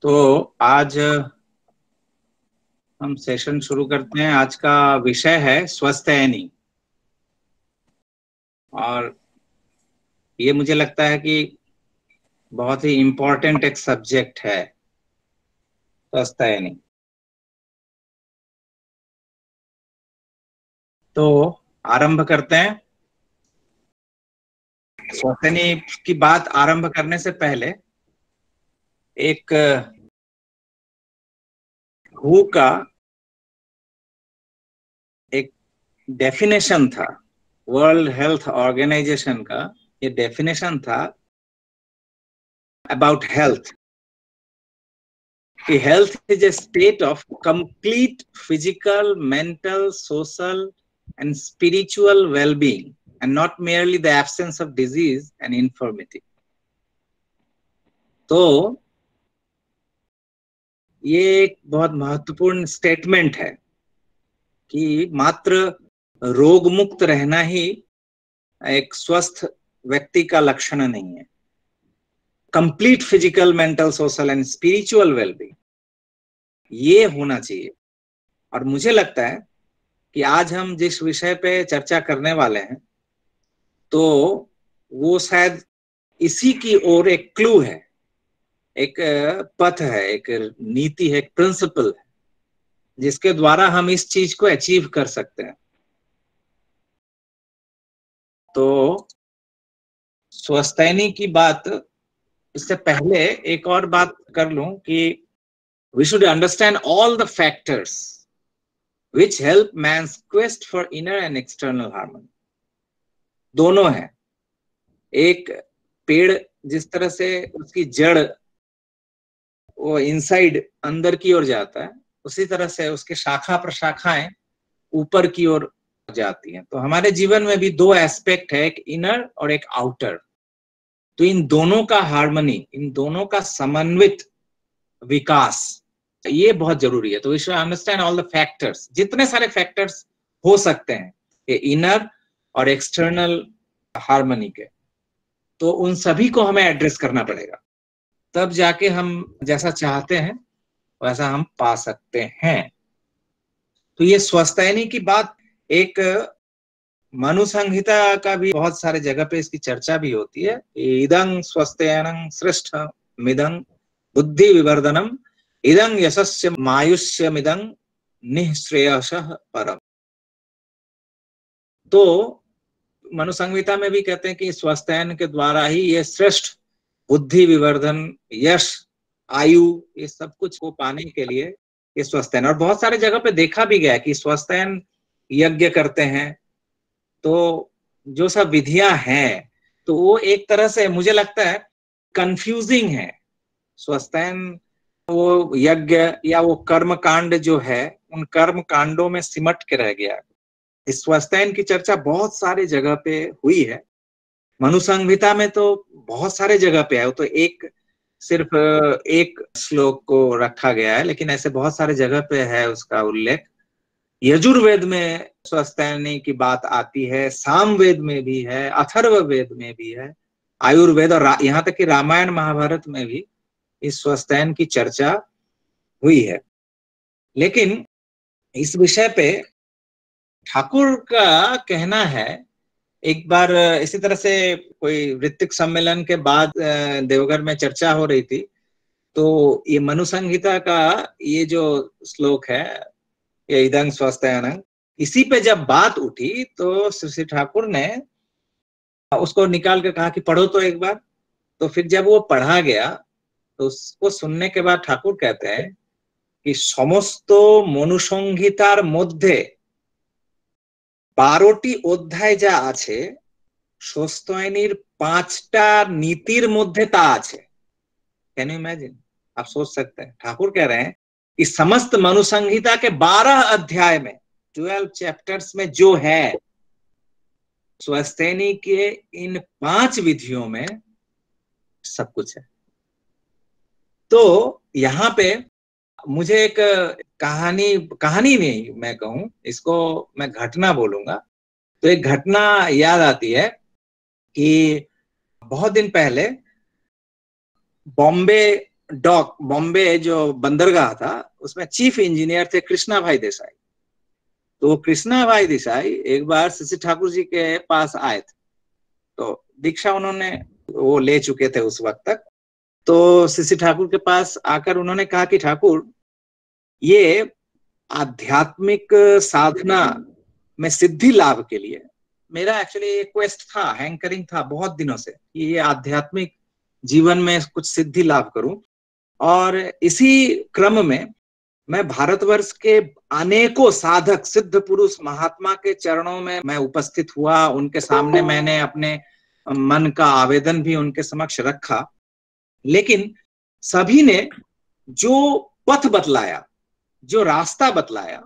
तो आज हम सेशन शुरू करते हैं। आज का विषय है स्वस्थैनी, और ये मुझे लगता है कि बहुत ही इम्पोर्टेंट एक सब्जेक्ट है स्वस्थैनी। तो आरंभ करते हैं। स्वस्थैनी की बात आरंभ करने से पहले एक WHO का एक डेफिनेशन था, वर्ल्ड हेल्थ ऑर्गेनाइजेशन का ये डेफिनेशन था about health. Health is a state of complete physical, mental, social, and spiritual well-being, and not merely the absence of disease and infirmity. तो ये एक बहुत महत्वपूर्ण स्टेटमेंट है कि मात्र रोग मुक्त रहना ही एक स्वस्थ व्यक्ति का लक्षण नहीं है। Complete physical, mental, social and spiritual wellbeing ये होना चाहिए। और मुझे लगता है कि आज हम जिस विषय पे चर्चा करने वाले हैं तो वो शायद इसी की ओर एक क्लू है, एक पथ है, एक नीति है, एक प्रिंसिपल है जिसके द्वारा हम इस चीज को अचीव कर सकते हैं। तो स्वस्थैनी की बात इससे पहले एक और बात कर लूं कि we should understand all the factors which help man's quest for inner and external harmony। दोनों है। एक पेड़ जिस तरह से उसकी जड़ वो इनसाइड अंदर की ओर जाता है, उसी तरह से उसके शाखा प्रशाखाएं ऊपर की ओर जाती हैं। तो हमारे जीवन में भी दो एस्पेक्ट है, एक इनर और एक आउटर। तो इन दोनों का हार्मनी, इन दोनों का समन्वित विकास ये बहुत जरूरी है। तो we should understand all the factors, जितने सारे फैक्टर्स हो सकते हैं ये इनर और एक्सटर्नल हार्मनी के, तो उन सभी को हमें एड्रेस करना पड़ेगा, तब जाके हम जैसा चाहते हैं वैसा हम पा सकते हैं। तो ये स्वस्थैनी की बात, एक मनु संहिता का भी बहुत सारे जगह पे इसकी चर्चा भी होती है। इदं स्वस्थैनं श्रेष्ठ मिदं बुद्धि विवर्धनम इदं यशस्य मायुष्यमिदं निःश्रेयसः परम। तो मनु संहिता में भी कहते हैं कि स्वस्थैन के द्वारा ही ये श्रेष्ठ बुद्धि विवर्धन, यश, आयु, ये सब कुछ को पाने के लिए ये स्वस्थैन। और बहुत सारे जगह पे देखा भी गया कि स्वस्थैन यज्ञ करते हैं। तो जो सब विधियां हैं तो वो एक तरह से मुझे लगता है कंफ्यूजिंग है। स्वस्थैन वो यज्ञ या वो कर्म कांड जो है उन कर्म कांडों में सिमट के रह गया। इस स्वस्थैन की चर्चा बहुत सारे जगह पे हुई है। मनु संहिता में तो बहुत सारे जगह पे है, वो तो एक सिर्फ एक श्लोक को रखा गया है, लेकिन ऐसे बहुत सारे जगह पे है उसका उल्लेख। यजुर्वेद में स्वस्थैनी की बात आती है, सामवेद में भी है, अथर्ववेद में भी है, आयुर्वेद और यहाँ तक कि रामायण महाभारत में भी इस स्वस्थैन की चर्चा हुई है। लेकिन इस विषय पे ठाकुर का कहना है, एक बार इसी तरह से कोई ऋत्विक सम्मेलन के बाद देवघर में चर्चा हो रही थी, तो ये मनु संहिता का ये जो श्लोक है, ये इदं स्वस्थैनं, इसी पे जब बात उठी तो श्री ठाकुर ने उसको निकाल कर कहा कि पढ़ो तो एक बार। तो फिर जब वो पढ़ा गया तो उसको सुनने के बाद ठाकुर कहते हैं कि समस्त मनुसंहितार मध्य 12টি অধ্যায় যা আছে স্वस्थैनीर 5টা नीतिर मध्य ता আছে। Can you imagine? आप सोच सकते हैं, ठाकुर कह रहे हैं कि समस्त मनु संहिता के 12 अध्याय में, 12 चैप्टर्स में जो है स्वस्थैनी के इन 5 विधियों में सब कुछ है। तो यहाँ पे मुझे एक कहानी नहीं मैं कहूं, इसको मैं घटना बोलूंगा। तो एक घटना याद आती है कि बहुत दिन पहले बॉम्बे डॉक बॉम्बे जो बंदरगाह था उसमें चीफ इंजीनियर थे कृष्णा भाई देसाई। तो कृष्णा भाई देसाई एक बार शशि ठाकुर जी के पास आए थे, तो दीक्षा उन्होंने वो ले चुके थे उस वक्त तक। तो शशि ठाकुर के पास आकर उन्होंने कहा कि ठाकुर, ये आध्यात्मिक साधना में सिद्धि लाभ के लिए मेरा एक्चुअली एक क्वेस्ट था, हैंकरिंग था बहुत दिनों से कि ये आध्यात्मिक जीवन में कुछ सिद्धि लाभ करूं। और इसी क्रम में मैं भारतवर्ष के अनेकों साधक सिद्ध पुरुष महात्मा के चरणों में मैं उपस्थित हुआ, उनके सामने मैंने अपने मन का आवेदन भी उनके समक्ष रखा। लेकिन सभी ने जो पथ बतलाया, जो रास्ता बतलाया,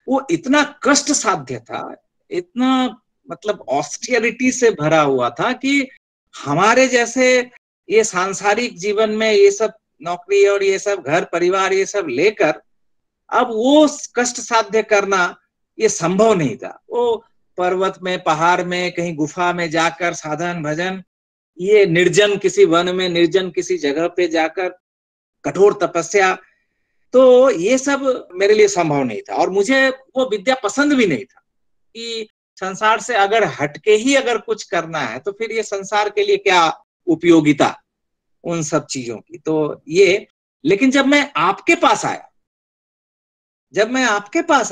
वो इतना कष्ट साध्य था, इतना मतलब ऑस्टियरिटी से भरा हुआ था कि हमारे जैसे ये सांसारिक जीवन में ये सब नौकरी और ये सब घर परिवार ये सब लेकर अब वो कष्ट साध्य करना ये संभव नहीं था। वो पर्वत में, पहाड़ में, कहीं गुफा में जाकर साधन भजन, ये निर्जन किसी वन में, निर्जन किसी जगह पे जाकर कठोर तपस्या, तो ये सब मेरे लिए संभव नहीं था। और मुझे वो विद्या पसंद भी नहीं था कि संसार से अगर हटके ही अगर कुछ करना है तो फिर ये संसार के लिए क्या उपयोगिता उन सब चीजों की। तो ये, लेकिन जब मैं आपके पास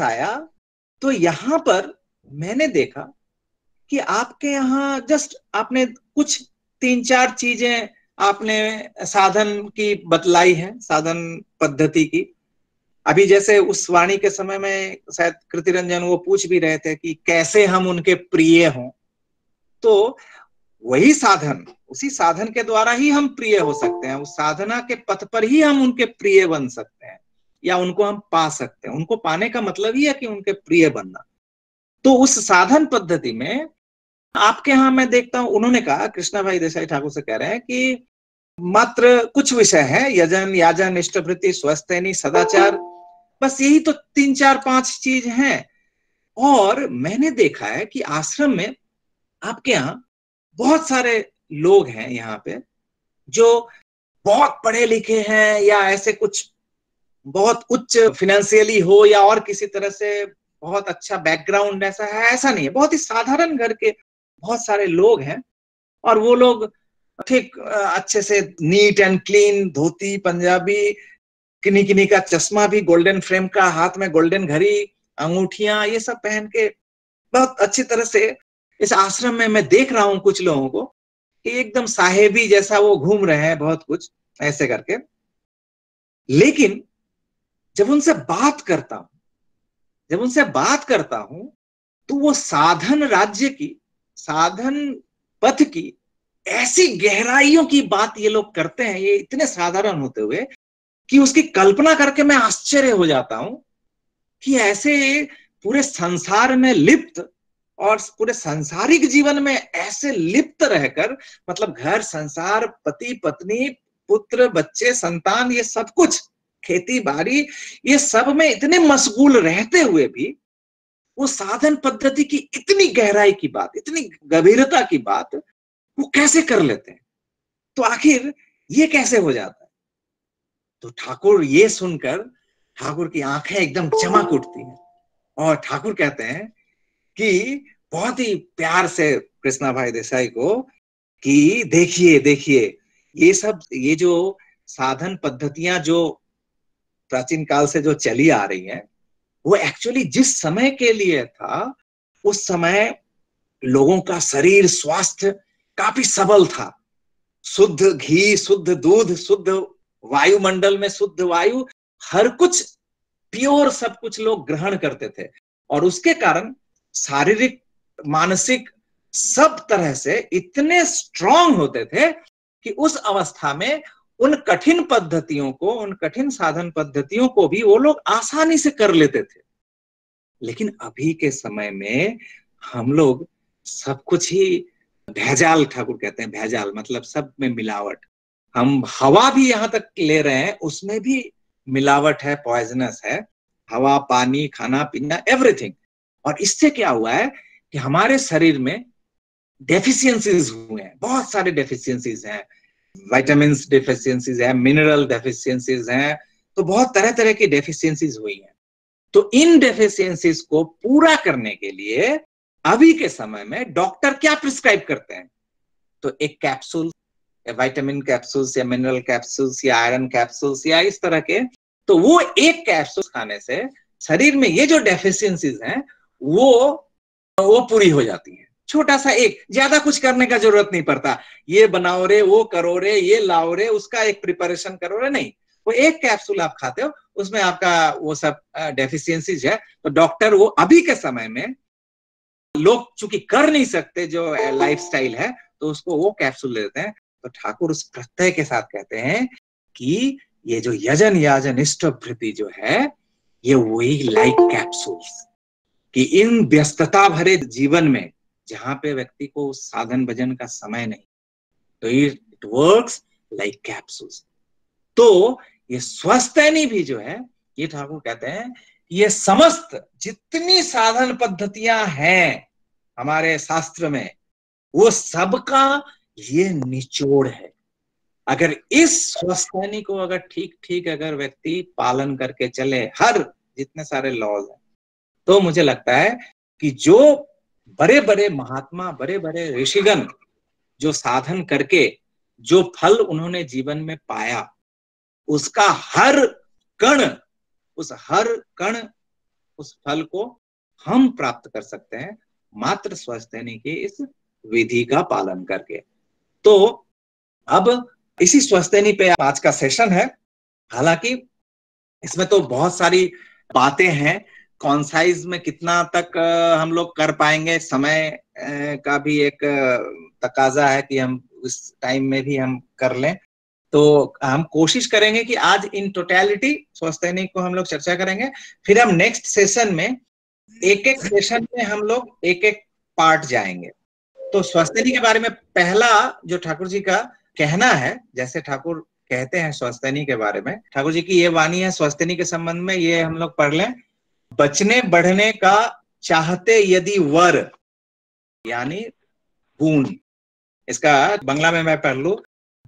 आया तो यहाँ पर मैंने देखा कि आपके यहाँ जस्ट आपने कुछ 3-4 चीजें आपने साधन की बतलाई है, साधन पद्धति की। अभी जैसे उस वाणी के समय में शायद कृतिरंजन वो पूछ भी रहे थे कि कैसे हम उनके प्रिय हों, तो वही साधन, उसी साधन के द्वारा ही हम प्रिय हो सकते हैं। उस साधना के पथ पर ही हम उनके प्रिय बन सकते हैं या उनको हम पा सकते हैं। उनको पाने का मतलब ही है कि उनके प्रिय बनना। तो उस साधन पद्धति में आपके यहाँ मैं देखता हूं, उन्होंने कहा, कृष्णा भाई देसाई ठाकुर से कह रहे हैं कि मात्र कुछ विषय हैं, यजन, याजन, इष्टवृत्ति, स्वस्थैनी, सदाचार, बस यही तो 3-4-5 चीज हैं। और मैंने देखा है कि आश्रम में आपके यहाँ बहुत सारे लोग हैं यहाँ पे जो बहुत पढ़े लिखे हैं या ऐसे कुछ बहुत उच्च फाइनेंशियली हो या और किसी तरह से बहुत अच्छा बैकग्राउंड ऐसा है, ऐसा नहीं है। बहुत ही साधारण घर के बहुत सारे लोग हैं और वो लोग ठीक अच्छे से नीट एंड क्लीन, धोती, पंजाबी, किन्हीं किन्हीं का चश्मा भी गोल्डन फ्रेम का, हाथ में गोल्डन घड़ी, अंगूठियां, ये सब पहन के बहुत अच्छी तरह से इस आश्रम में मैं देख रहा हूं कुछ लोगों को कि एकदम साहेबी जैसा वो घूम रहे हैं बहुत कुछ ऐसे करके। लेकिन जब उनसे बात करता हूं तो वो साधन राज्य की, साधन पथ की ऐसी गहराइयों की बात ये लोग करते हैं, ये इतने साधारण होते हुए कि उसकी कल्पना करके मैं आश्चर्य हो जाता हूं कि ऐसे पूरे संसार में लिप्त और पूरे सांसारिक जीवन में ऐसे लिप्त रहकर, मतलब घर संसार, पति पत्नी, पुत्र बच्चे, संतान, ये सब कुछ, खेती बाड़ी, ये सब में इतने मशगूल रहते हुए भी वो साधन पद्धति की इतनी गहराई की बात, इतनी गंभीरता की बात वो कैसे कर लेते हैं? तो आखिर ये कैसे हो जाता है? तो ठाकुर ये सुनकर, ठाकुर की आंखें एकदम चमक उठती हैं और ठाकुर कहते हैं कि बहुत ही प्यार से कृष्णा भाई देसाई को कि देखिए ये सब, ये जो साधन पद्धतियां जो प्राचीन काल से जो चली आ रही हैं, वो एक्चुअली जिस समय के लिए था, उस समय लोगों का शरीर स्वास्थ्य काफी सबल था। शुद्ध घी, शुद्ध दूध, शुद्ध वायुमंडल में शुद्ध वायु, हर कुछ प्योर, सब कुछ लोग ग्रहण करते थे और उसके कारण शारीरिक, मानसिक सब तरह से इतने स्ट्रांग होते थे कि उस अवस्था में उन कठिन पद्धतियों को, उन कठिन साधन पद्धतियों को भी वो लोग आसानी से कर लेते थे। लेकिन अभी के समय में हम लोग सब कुछ ही भेजाल, ठाकुर कहते हैं भेजाल, मतलब सब में मिलावट। हम हवा भी यहां तक ले रहे हैं, उसमें भी मिलावट है, पॉइजनस है, हवा, पानी, खाना पीना, एवरीथिंग। और इससे क्या हुआ है कि हमारे शरीर में डेफिशिएंसीज हुए हैं, बहुत सारे डेफिशिएंसीज हैं। विटामिन्स डेफिशिएंसीज है, मिनरल डेफिशिएंसीज हैं, तो बहुत तरह तरह की डेफिशिएंसीज हुई हैं। तो इन डेफिशिएंसीज को पूरा करने के लिए अभी के समय में डॉक्टर क्या प्रिस्क्राइब करते हैं? तो एक कैप्सूल, विटामिन कैप्सूल्स या मिनरल कैप्सूल्स या आयरन कैप्सूल्स या इस तरह के, तो वो एक कैप्सूल खाने से शरीर में ये जो डेफिशिएंसीज हैं वो पूरी हो जाती हैं। छोटा सा एक, ज्यादा कुछ करने का जरूरत नहीं पड़ता, ये बनाओ रे, वो करो रे, ये लाओ रे, उसका एक प्रिपरेशन करो रे, नहीं, वो एक कैप्सूल आप खाते हो, उसमें आपका वो सब डेफिशिएंसीज है। तो डॉक्टर वो अभी के समय में लोग चूंकि कर नहीं सकते जो लाइफस्टाइल है, तो उसको वो कैप्सूल लेते हैं। तो ठाकुर उस प्रत्यय के साथ कहते हैं कि ये जो यजन याजन इष्टभृति जो है, ये वही लाइक कैप्सूल्स, कि इन व्यस्तता भरे जीवन में जहां पे व्यक्ति को साधन भजन का समय नहीं, तो इट वर्क्स लाइक कैप्सूल्स। तो ये स्वस्थैनी भी जो है, ये ठाकुर कहते हैं ये समस्त जितनी साधन पद्धतियां हैं हमारे शास्त्र में, वो सबका ये निचोड़ है। अगर इस स्वस्थैनी को अगर ठीक ठीक अगर व्यक्ति पालन करके चले, हर जितने सारे लॉज हैं, तो मुझे लगता है कि जो बड़े बड़े महात्मा, बड़े बड़े ऋषिगण जो साधन करके जो फल उन्होंने जीवन में पाया, उसका हर कण उस फल को हम प्राप्त कर सकते हैं मात्र स्वस्थैनी की इस विधि का पालन करके। तो अब इसी स्वस्थैनी पे आज का सेशन है। हालांकि इसमें तो बहुत सारी बातें हैं, कॉन्साइज में कितना तक हम लोग कर पाएंगे, समय का भी एक तकाजा है कि हम उस टाइम में भी हम कर लें। तो हम कोशिश करेंगे कि आज इन टोटलिटी स्वस्थैनी को हम लोग चर्चा करेंगे, फिर हम नेक्स्ट सेशन में एक एक सेशन में हम लोग एक एक पार्ट जाएंगे। तो स्वस्थैनी के बारे में पहला जो ठाकुर जी का कहना है, जैसे ठाकुर कहते हैं स्वस्थैनी के बारे में, ठाकुर जी की ये वाणी है स्वस्थैनी के संबंध में, ये हम लोग पढ़ लें। बचने बढ़ने का चाहते यदि वर, यानी गुण, इसका बांग्ला में मैं पढ़ लू,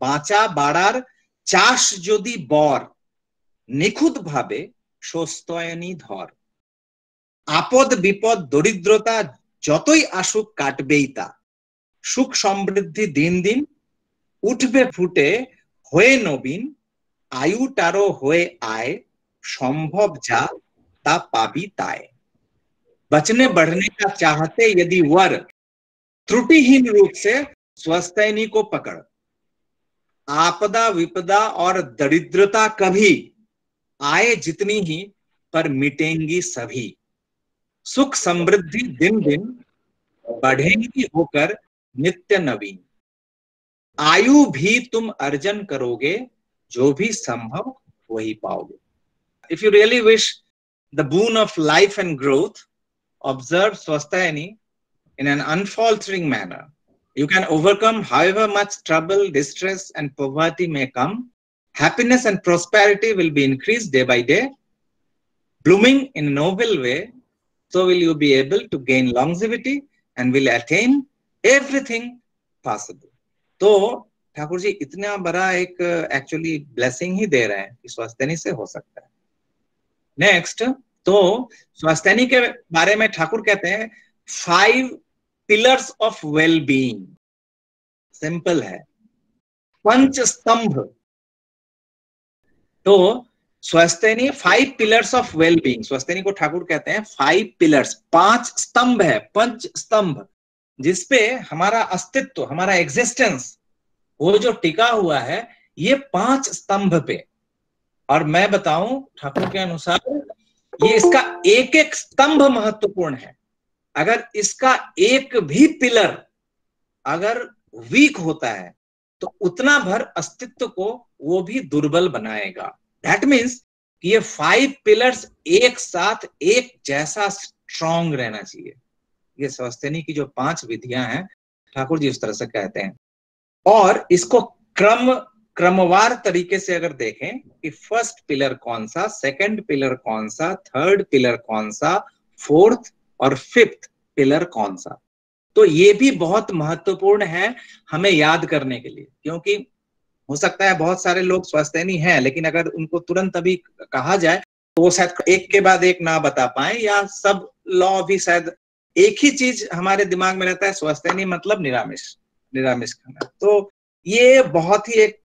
बाचा बाड़ार चाष यदि बर निखुद भावे স্বস্তায়নী ধর, আপদ বিপদ দরিদ্রতা যতই আসুক কাটবেই তা, সুখ সমৃদ্ধি দিন দিন উঠবে ফুটে হয়ে নবীন, आयु टारो होए आए संभव जा ता पाबी ताए। बचने बढ़ने का चाहते यदि वर, त्रुटिहीन रूप से स्वस्थैनी को पकड़, आपदा विपदा और दरिद्रता कभी आए जितनी ही पर मिटेंगी सभी, सुख समृद्धि दिन दिन बढ़ेंगी होकर नित्य नवीन, आयु भी तुम अर्जन करोगे जो भी संभव वही पाओगे। If you really wish the boon of life and growth, observe Swasthayani in an unfaltering manner. You can overcome however much trouble, distress and poverty may come. Happiness and prosperity will be increased day by day. Blooming in a noble way, so will you be able to gain longevity and will attain everything possible. तो ठाकुर जी इतना बड़ा एक actually blessing ही दे रहे हैं कि स्वस्थैनी से हो सकता है। नेक्स्ट, तो स्वस्थैनी के बारे में ठाकुर कहते हैं 5 pillars of well being. Simple है, पंच स्तंभ। तो स्वस्थैनी 5 पिलर्स ऑफ वेल बीइंग, स्वस्थैनी को ठाकुर कहते हैं 5 पिलर्स, 5 स्तंभ है, पंच स्तंभ, जिसपे हमारा अस्तित्व, हमारा एग्जिस्टेंस वो जो टिका हुआ है, ये 5 स्तंभ पे। और मैं बताऊं ठाकुर के अनुसार ये इसका एक एक स्तंभ महत्वपूर्ण है। अगर इसका एक भी पिलर अगर वीक होता है तो उतना भर अस्तित्व को वो भी दुर्बल बनाएगा। दैट मीन्स ये 5 पिलर्स एक साथ एक जैसा स्ट्रॉन्ग रहना चाहिए। ये स्वस्थैनी की जो 5 विधियां हैं, ठाकुर जी उस तरह से कहते हैं। और इसको क्रमवार तरीके से अगर देखें कि फर्स्ट पिलर कौन सा, सेकंड पिलर कौन सा, थर्ड पिलर कौन सा, फोर्थ और फिफ्थ पिलर कौन सा, तो ये भी बहुत महत्वपूर्ण है हमें याद करने के लिए। क्योंकि हो सकता है बहुत सारे लोग स्वास्थ्यनी हैं, लेकिन अगर उनको तुरंत अभी कहा जाए तो वो शायद एक के बाद एक ना बता पाए, या सब लॉ भी शायद एक ही चीज हमारे दिमाग में रहता है, स्वास्थ्यनी मतलब निरामिष, निरामिष खाना। तो ये बहुत ही एक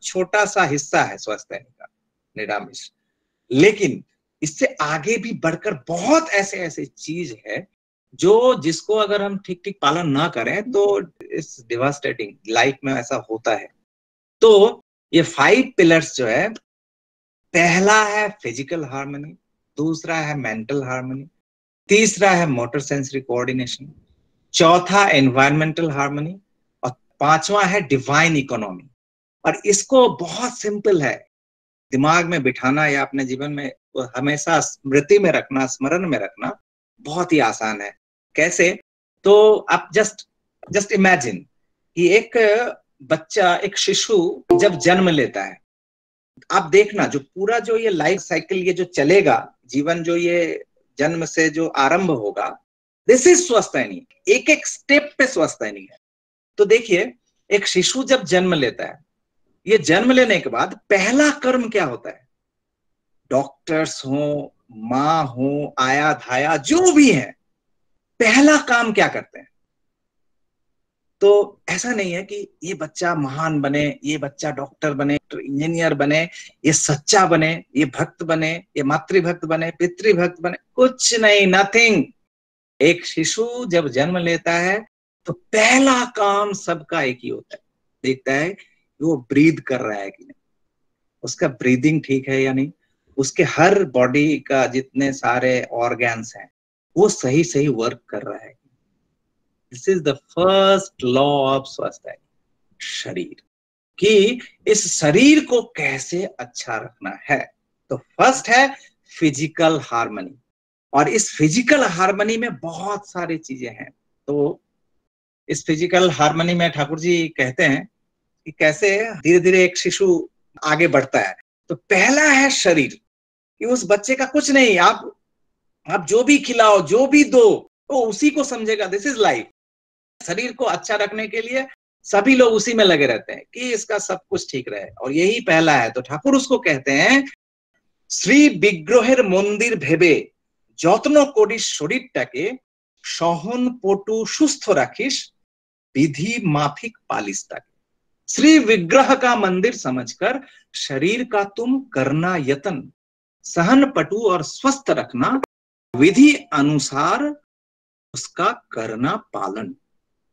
छोटा सा हिस्सा है स्वास्थ्यनी का, निरामिष। लेकिन इससे आगे भी बढ़कर बहुत ऐसे ऐसे चीज है जो जिसको अगर हम ठीक ठीक पालन ना करें तो इट्स डिवास्टेटिंग, लाइफ में ऐसा होता है। तो ये 5 पिलर्स जो है, पहला है फिजिकल हार्मनी, दूसरा है मेंटल हार्मनी, तीसरा है मोटर सेंसरी कोऑर्डिनेशन, चौथा एनवायरमेंटल हार्मनी, और पांचवा है डिवाइन इकोनॉमी। और इसको बहुत सिंपल है दिमाग में बिठाना या अपने जीवन में हमेशा स्मृति में रखना, स्मरण में रखना बहुत ही आसान है। कैसे? तो आप जस्ट इमेजिन कि एक बच्चा, एक शिशु जब जन्म लेता है, आप देखना जो पूरा जो ये लाइफ साइकिल ये जो चलेगा, जीवन जो ये जन्म से जो आरंभ होगा, दिस इज स्वास्थ्यनी, एक एक स्टेप पे स्वास्थ्यनी है। तो देखिए, एक शिशु जब जन्म लेता है, ये जन्म लेने के बाद पहला कर्म क्या होता है? डॉक्टर्स हो, माँ हो, आया धाया जो भी है, पहला काम क्या करते हैं? तो ऐसा नहीं है कि ये बच्चा महान बने, ये बच्चा डॉक्टर बने, इंजीनियर बने, ये सच्चा बने, ये भक्त बने, ये मातृभक्त बने, पितृभक्त बने, कुछ नहीं, नथिंग। एक शिशु जब जन्म लेता है तो पहला काम सबका एक ही होता है, देखता है कि वो ब्रीद कर रहा है कि नहीं, उसका ब्रीदिंग ठीक है या नहीं, उसके हर बॉडी का जितने सारे ऑर्गन्स हैं वो सही सही वर्क कर रहा है। This is the first law of स्वास्थ्य, शरीर, कि इस शरीर को कैसे अच्छा रखना है। तो फर्स्ट है फिजिकल हार्मनी, और इस फिजिकल हार्मनी में बहुत सारी चीजें हैं। तो इस फिजिकल हार्मनी में ठाकुर जी कहते हैं कि कैसे धीरे धीरे एक शिशु आगे बढ़ता है। तो पहला है शरीर, कि उस बच्चे का कुछ नहीं, आप जो भी खिलाओ, जो भी दो, तो उसी को समझेगा, दिस इज लाइफ। शरीर को अच्छा रखने के लिए सभी लोग उसी में लगे रहते हैं कि इसका सब कुछ ठीक रहे, और यही पहला है। तो ठाकुर उसको कहते हैं, श्री विग्रहेर मंदिर भेबे যত্ন করিস শরীরটাকে, সহন পটু সুস্থ রাখিস, विधि माफिक पालिस ताके। श्री विग्रह का मंदिर समझकर शरीर का तुम करना यत्न, सहन पटु और स्वस्थ रखना, विधि अनुसार उसका करना पालन।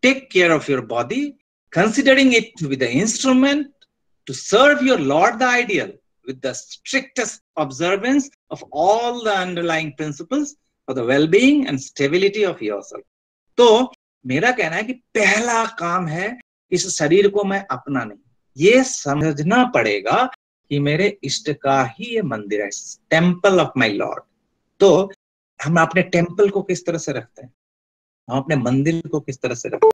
Take care of your body, considering it with the instrument to serve your Lord the ideal, with the strictest observance of all the underlying principles for the well-being and stability of yourself. तो मेरा कहना है कि पहला काम है, इस शरीर को मैं अपना नहीं, ये समझना पड़ेगा कि मेरे इष्ट का ही ये मंदिर है, टेम्पल ऑफ माई लॉर्ड। तो हम अपने टेम्पल को किस तरह से रखते हैं, हम अपने मंदिर को किस तरह से रखते हैं,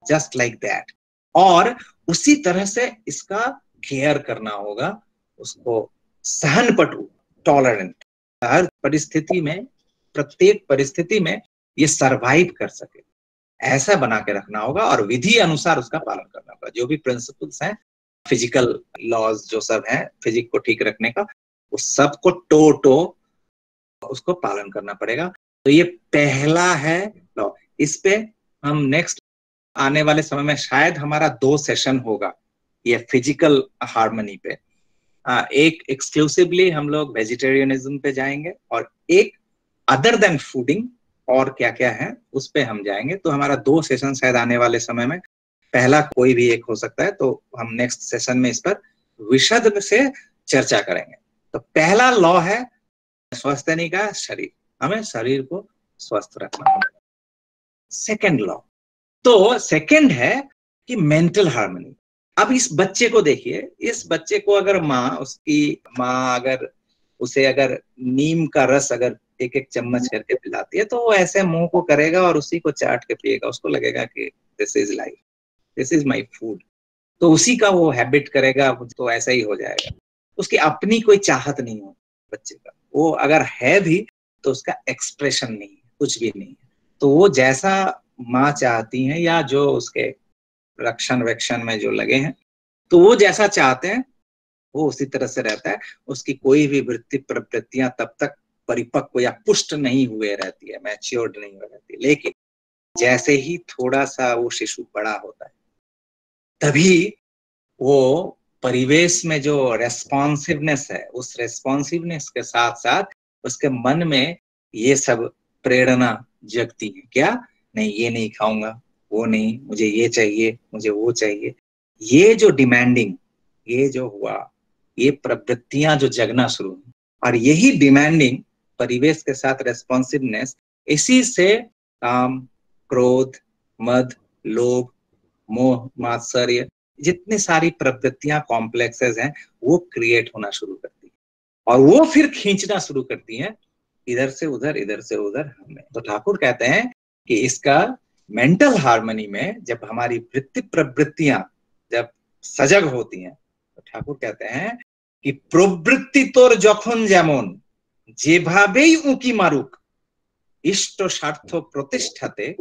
जस्ट लाइक दैट। और उसी तरह से इसका केयर करना होगा, उसको सहनपटु, टॉलरेंट, हर परिस्थिति में, प्रत्येक परिस्थिति में ये सरवाइव कर सके, ऐसा बना के रखना होगा, और विधि अनुसार उसका पालन करना होगा। जो भी प्रिंसिपल्स हैं, फिजिकल लॉज जो सब हैं फिजिक को ठीक रखने का, उस सबको टो उसको पालन करना पड़ेगा। तो ये पहला है लॉ। इस पे हम नेक्स्ट आने वाले समय में शायद हमारा 2 सेशन होगा ये फिजिकल हार्मनी पे। एक एक्सक्लूसिवली हम लोग वेजिटेरियनिज्म पे जाएंगे, और एक अदर देन फूडिंग और क्या क्या है उस पे हम जाएंगे। तो हमारा 2 सेशन शायद आने वाले समय में, पहला कोई भी एक हो सकता है, तो हम नेक्स्ट सेशन में इस पर विशद से चर्चा करेंगे। तो पहला लॉ है स्वास्थ्यनी का, शरीर, हमें शरीर को स्वस्थ रखना होगा। सेकेंड लॉ, तो सेकेंड है कि मेंटल हार्मनी। अब इस बच्चे को देखिए, इस बच्चे को अगर उसकी माँ अगर उसे अगर नीम का रस अगर एक एक चम्मच करके पिलाती है, तो वो ऐसे मुंह को करेगा और उसी को चाट के पिएगा, उसको लगेगा कि this is life, this is my food, तो उसी का वो हैबिट करेगा, तो ऐसा ही हो जाएगा। उसकी अपनी कोई चाहत नहीं हो बच्चे का, वो अगर है भी तो उसका एक्सप्रेशन नहीं है, कुछ भी नहीं है। तो वो जैसा माँ चाहती है या जो उसके रक्षण वेक्षण में जो लगे हैं तो वो जैसा चाहते हैं वो उसी तरह से रहता है। उसकी कोई भी वृत्ति प्रवृत्तियां तब तक परिपक्व या पुष्ट नहीं हुए रहती है, मैच्योर्ड नहीं हुए रहती। लेकिन जैसे ही थोड़ा सा वो शिशु बड़ा होता है, तभी वो परिवेश में जो रेस्पॉन्सिवनेस है, उस रेस्पॉन्सिवनेस के साथ साथ उसके मन में ये सब प्रेरणा जगती है। क्या? नहीं, ये नहीं खाऊंगा, वो नहीं, मुझे ये चाहिए, मुझे वो चाहिए। ये जो डिमांडिंग, ये जो हुआ, ये प्रवृत्तियां जो जगना शुरू हुई, और यही डिमांडिंग परिवेश के साथ रेस्पॉन्सिवनेस, इसी से काम, क्रोध, मद, लोभ, मोह, मात्सर्य, जितनी सारी प्रवृत्तियां, कॉम्प्लेक्सेस हैं, वो क्रिएट होना शुरू करती है और वो फिर खींचना शुरू करती हैं इधर से उधर, इधर से उधर हमें। तो ठाकुर कहते हैं कि इसका मेंटल हार्मनी में जब हमारी वृत्ति प्रवृत्तियां जब सजग होती हैं, तो ठाकुर कहते हैं कि प्रवृत्ति तोर जखन जेमन जेभावेई उकी मारुक इष्ट स्वार्थ प्रतिष्ठाते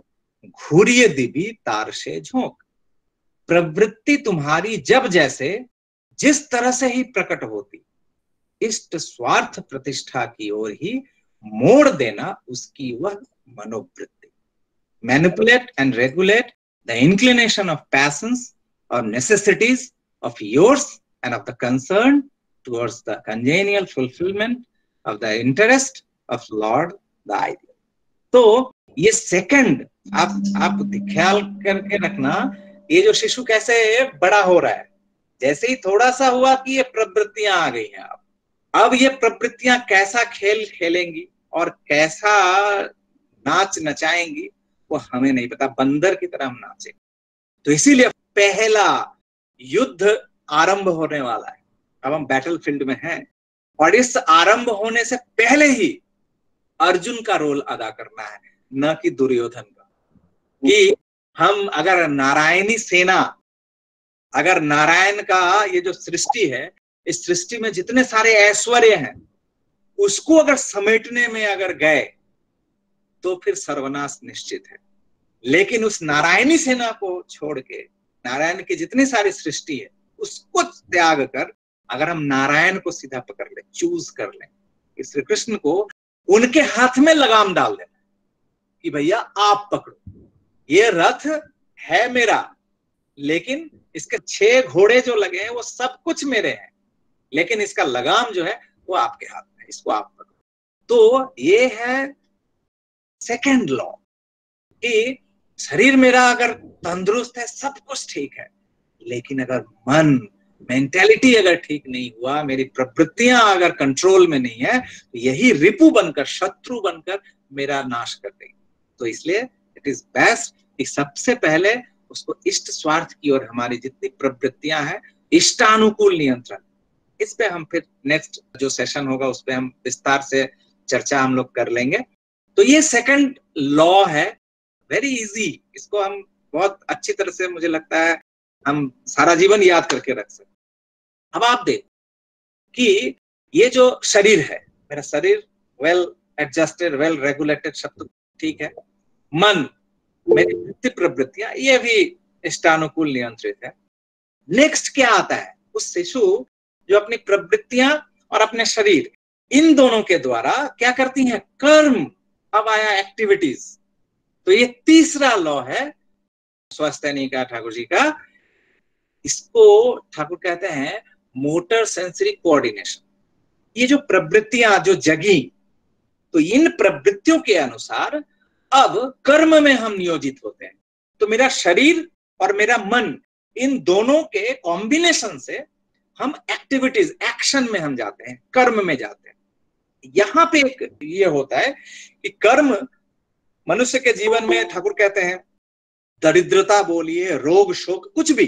घूरिए दिबी तार से झोंक। प्रवृत्ति तुम्हारी जब जैसे जिस तरह से ही प्रकट होती, इष्ट स्वार्थ प्रतिष्ठा की ओर ही मोड़ देना उसकी वह मनोवृत्ति। Manipulate and regulate the inclination of passions और necessities of yours and of the concern towards the congenial fulfilment of the interest of Lord the ideal. तो ये सेकंड आप ख्याल करके रखना, ये जो शिशु कैसे बड़ा हो रहा है, जैसे ही थोड़ा सा हुआ कि ये प्रवृत्तियां आ गई हैं, अब ये प्रवृत्तियां कैसा खेल खेलेंगी और कैसा नाच नचाएंगी वो हमें नहीं पता। बंदर की तरह हम नाचेंगे। तो इसीलिए पहला युद्ध आरंभ होने वाला है। अब हम बैटलफील्ड में हैं और इस आरंभ होने से पहले ही अर्जुन का रोल अदा करना है, न कि दुर्योधन का। कि हम अगर नारायणी सेना, अगर नारायण का ये जो सृष्टि है, इस सृष्टि में जितने सारे ऐश्वर्य हैं, उसको अगर समेटने में अगर गए तो फिर सर्वनाश निश्चित है। लेकिन उस नारायणी सेना को छोड़ के, नारायण की जितनी सारी सृष्टि है उसको त्याग कर अगर हम नारायण को सीधा पकड़ ले, चूज कर ले, श्री कृष्ण को उनके हाथ में लगाम डाल देना कि भैया आप पकड़ो, ये रथ है मेरा, लेकिन इसके 6 घोड़े जो लगे हैं वो सब कुछ मेरे हैं, लेकिन इसका लगाम जो है वो आपके हाथ में, इसको आप पकड़ो। तो ये है सेकंड लॉ कि शरीर मेरा अगर तंदुरुस्त है, सब कुछ ठीक है, लेकिन अगर मन, मेंटेलिटी अगर ठीक नहीं हुआ, मेरी प्रवृत्तियां अगर कंट्रोल में नहीं है, तो यही रिपु बनकर, शत्रु बनकर मेरा नाश कर देगी। तो इसलिए इट इज बेस्ट कि सबसे पहले उसको इष्ट स्वार्थ की और हमारी जितनी प्रवृत्तियां हैं, इष्टानुकूल नियंत्रण, इस पे हम फिर नेक्स्ट जो सेशन होगा उस पे हम विस्तार से चर्चा हम लोग कर लेंगे। तो ये सेकंड लॉ है, वेरी इजी, इसको हम बहुत अच्छी तरह से, मुझे लगता है हम सारा जीवन याद करके रख सकते। अब आप देख कि ये जो शरीर है, मेरा शरीर वेल एडजस्टेड, वेल रेगुलेटेड, शब्द ठीक है। मन, मेरी वृत्ति प्रवृत्तियां, ये भी इष्टानुकूल नियंत्रित है। नेक्स्ट क्या आता है? उस शिशु जो अपनी प्रवृत्तियां और अपने शरीर, इन दोनों के द्वारा क्या करती हैं? कर्म। अब आया एक्टिविटीज। तो ये तीसरा लॉ है स्वास्थ्य का, ठाकुर जी का। इसको ठाकुर कहते हैं मोटर सेंसरी कोऑर्डिनेशन। ये जो प्रवृत्तियां जो जगी, तो इन प्रवृत्तियों के अनुसार अब कर्म में हम नियोजित होते हैं। तो मेरा शरीर और मेरा मन, इन दोनों के कॉम्बिनेशन से हम एक्टिविटीज, एक्शन में हम जाते हैं, कर्म में जाते हैं। यहां पे एक ये होता है कि कर्म मनुष्य के जीवन में, ठाकुर कहते हैं, दरिद्रता बोलिए, रोग शोक, कुछ भी,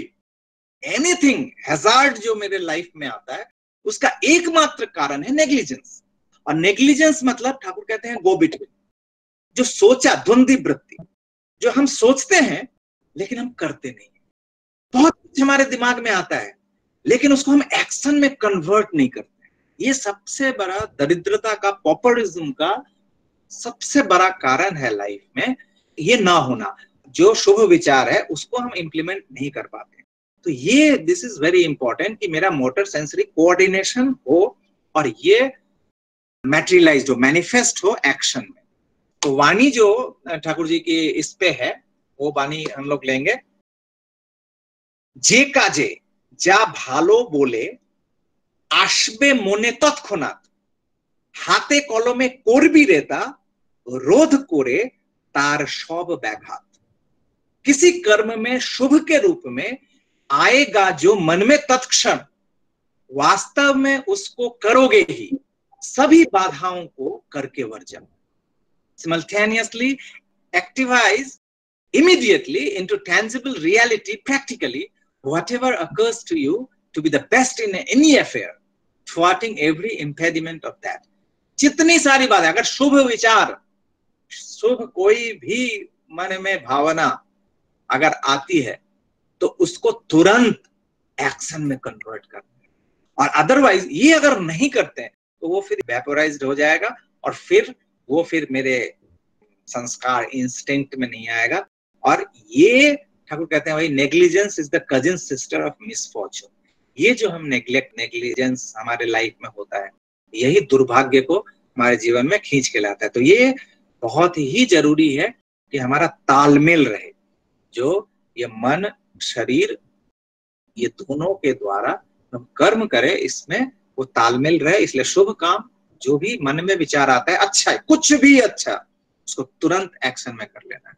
एनीथिंग हैजार्ड जो मेरे लाइफ में आता है, उसका एकमात्र कारण है नेग्लिजेंस। और नेग्लिजेंस मतलब ठाकुर कहते हैं गो बिटवीन, जो सोचा, द्वंद्वी वृत्ति, जो हम सोचते हैं लेकिन हम करते नहीं। बहुत कुछ हमारे दिमाग में आता है लेकिन उसको हम एक्शन में कन्वर्ट नहीं करते। ये सबसे बड़ा दरिद्रता का, पॉपुलिज्म का सबसे बड़ा कारण है लाइफ में, ये ना होना। जो शुभ विचार है उसको हम इंप्लीमेंट नहीं कर पाते। तो ये दिस इज वेरी इंपॉर्टेंट कि मेरा मोटर सेंसरी कोऑर्डिनेशन हो और ये मैटेरियलाइज्ड हो, मैनिफेस्ट हो एक्शन में। तो वाणी जो ठाकुर जी की इस पे है वो वाणी हम लोग लेंगे। जे काजे जा भालो बोले আসবে মনে তৎক্ষণাৎ, হাতে কলমে করবি রে তা, রোধ করে तार सब व्याघात। किसी कर्म में शुभ के रूप में आएगा जो मन में तत्क्षण, वास्तव में उसको करोगे ही सभी बाधाओं को करके version. Simultaneously activize immediately into tangible reality practically whatever occurs to you to be the best in any affair, thwarting every impediment of that। जितनी सारी बातें, अगर शुभ विचार, शुभ कोई भी मन में भावना अगर आती है तो उसको तुरंत एक्शन में कन्वर्ट करना है, और अदरवाइज ये अगर नहीं करते हैं तो वो फिर वेपोराइज्ड हो जाएगा और फिर वो फिर मेरे संस्कार इंस्टिंक्ट में नहीं आएगा। और ये ठाकुर कहते हैं भाई negligence is the cousin sister of misfortune. ये जो हम नेग्लिजेंस हमारे लाइफ में होता है यही दुर्भाग्य को हमारे जीवन में खींच के लाता है। तो ये बहुत ही जरूरी है कि हमारा तालमेल रहे, जो ये मन शरीर ये दोनों के द्वारा हम कर्म करें इसमें वो तालमेल रहे। इसलिए शुभ काम जो भी मन में विचार आता है, अच्छा है, कुछ भी अच्छा, उसको तुरंत एक्शन में कर लेना है।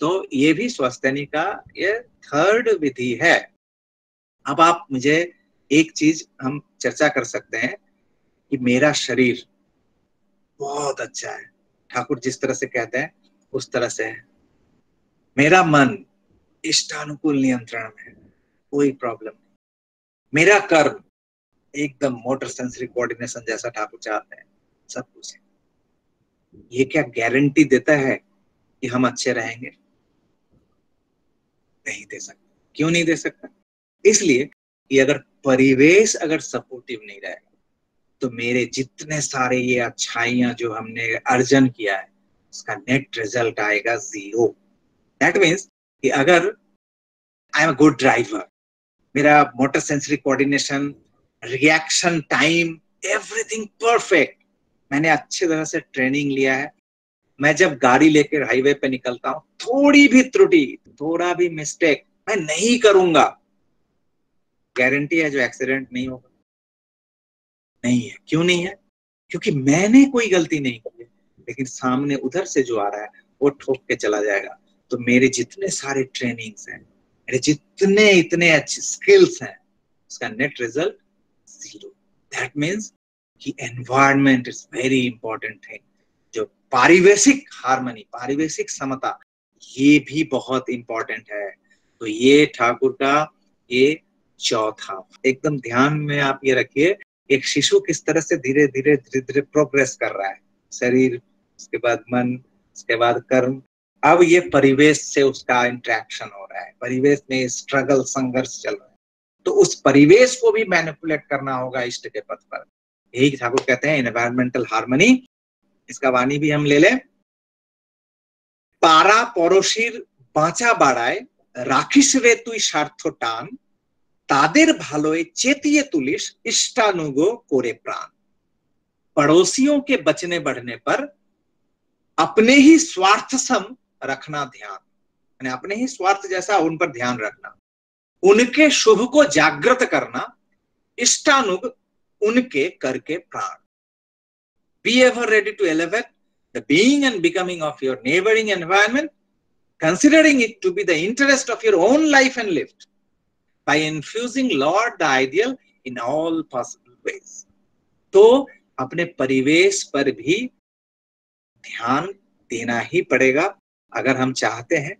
तो ये भी स्वस्थैनी का ये थर्ड विधि है। अब आप मुझे एक चीज हम चर्चा कर सकते हैं कि मेरा शरीर बहुत अच्छा है, ठाकुर जिस तरह से कहते हैं उस तरह से है, मेरा मन इष्टानुकूल नियंत्रण में है, कोई प्रॉब्लम नहीं, मेरा कर्म एकदम मोटर सेंसरी कोऑर्डिनेशन जैसा ठाकुर चाहते हैं, सब कुछ है। ये क्या गारंटी देता है कि हम अच्छे रहेंगे? नहीं दे सकता। क्यों नहीं दे सकता? इसलिए कि अगर परिवेश अगर सपोर्टिव नहीं रहेगा तो मेरे जितने सारे ये अच्छाइयां जो हमने अर्जन किया है उसका नेट रिजल्ट आएगा 0। दैट मीन्स कि अगर I am a good driver, मेरा motor sensory coordination, reaction time, everything perfect, मैंने अच्छी तरह से ट्रेनिंग लिया है, मैं जब गाड़ी लेकर हाईवे पे निकलता हूं थोड़ी भी त्रुटि, थोड़ा भी मिस्टेक मैं नहीं करूंगा, गारंटी है जो एक्सीडेंट नहीं होगा? नहीं है। क्यों नहीं है? क्योंकि मैंने कोई गलती नहीं की है, लेकिन सामने उधर से जो आ रहा है वो ठोक के चला जाएगा। तो मेरे जितने सारे ट्रेनिंग्स हैं, मेरे जितने इतने अच्छे स्किल्स हैं, उसका नेट रिजल्ट 0। दैट मीन्स कि environment is very important thing. जो पारिवेशिक हार्मनी, पारिवेशिक समता, ये भी बहुत इंपॉर्टेंट है। तो ये ठाकुर का ये चौथा, एकदम ध्यान में आप ये रखिए, एक शिशु किस तरह से धीरे धीरे प्रोग्रेस कर रहा है, शरीर, उसके बाद मन, उसके बाद कर्म, अब ये परिवेश से उसका इंटरेक्शन हो रहा है, परिवेश में स्ट्रगल, संघर्ष चल रहा है, तो उस परिवेश को भी मैनिपुलेट करना होगा इष्ट के पथ पर। यही ठाकुर कहते हैं एनवायरमेंटल हार्मनी। इसका वाणी भी हम ले लें। पारा पड़ोशीर बाँचा बाड़ाय राखिस रे तुई स्वार्थ टान, तादेर भालोय चेतिए तुलिस इष्टानुगो कोरे प्राण। पड़ोसियों के बचने बढ़ने पर अपने ही स्वार्थ सम रखना ध्यान, यानी अपने ही स्वार्थ जैसा उन पर ध्यान रखना, उनके शुभ को जागृत करना, इष्टानुग उनके करके प्राण। Be ever ready to elevate the being and becoming of your neighboring environment, considering it to be the interest of your own life and lift, by infusing Lord the ideal in all possible ways। तो अपने परिवेश पर भी ध्यान देना ही पड़ेगा अगर हम चाहते हैं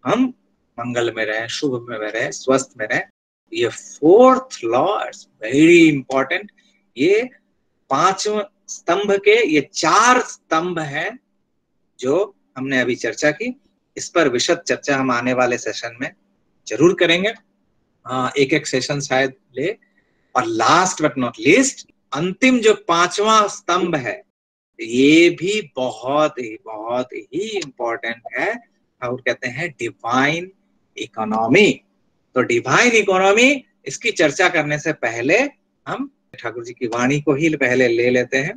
हम मंगल में रहें, शुभ में रहें, स्वस्थ में रहें। ये fourth law is very important. ये 5 स्तंभ के ये 4 स्तंभ हैं जो हमने अभी चर्चा की। इस पर विशद चर्चा हम आने वाले सेशन में जरूर करेंगे। एक एक सेशन शायद ले। और लास्ट बट नॉट लीस्ट, अंतिम जो 5वां स्तंभ है ये भी बहुत ही इंपॉर्टेंट है, और कहते हैं डिवाइन इकोनॉमी। तो डिवाइन इकोनॉमी, इसकी चर्चा करने से पहले हम ठाकुर जी की वाणी को ही पहले ले लेते हैं।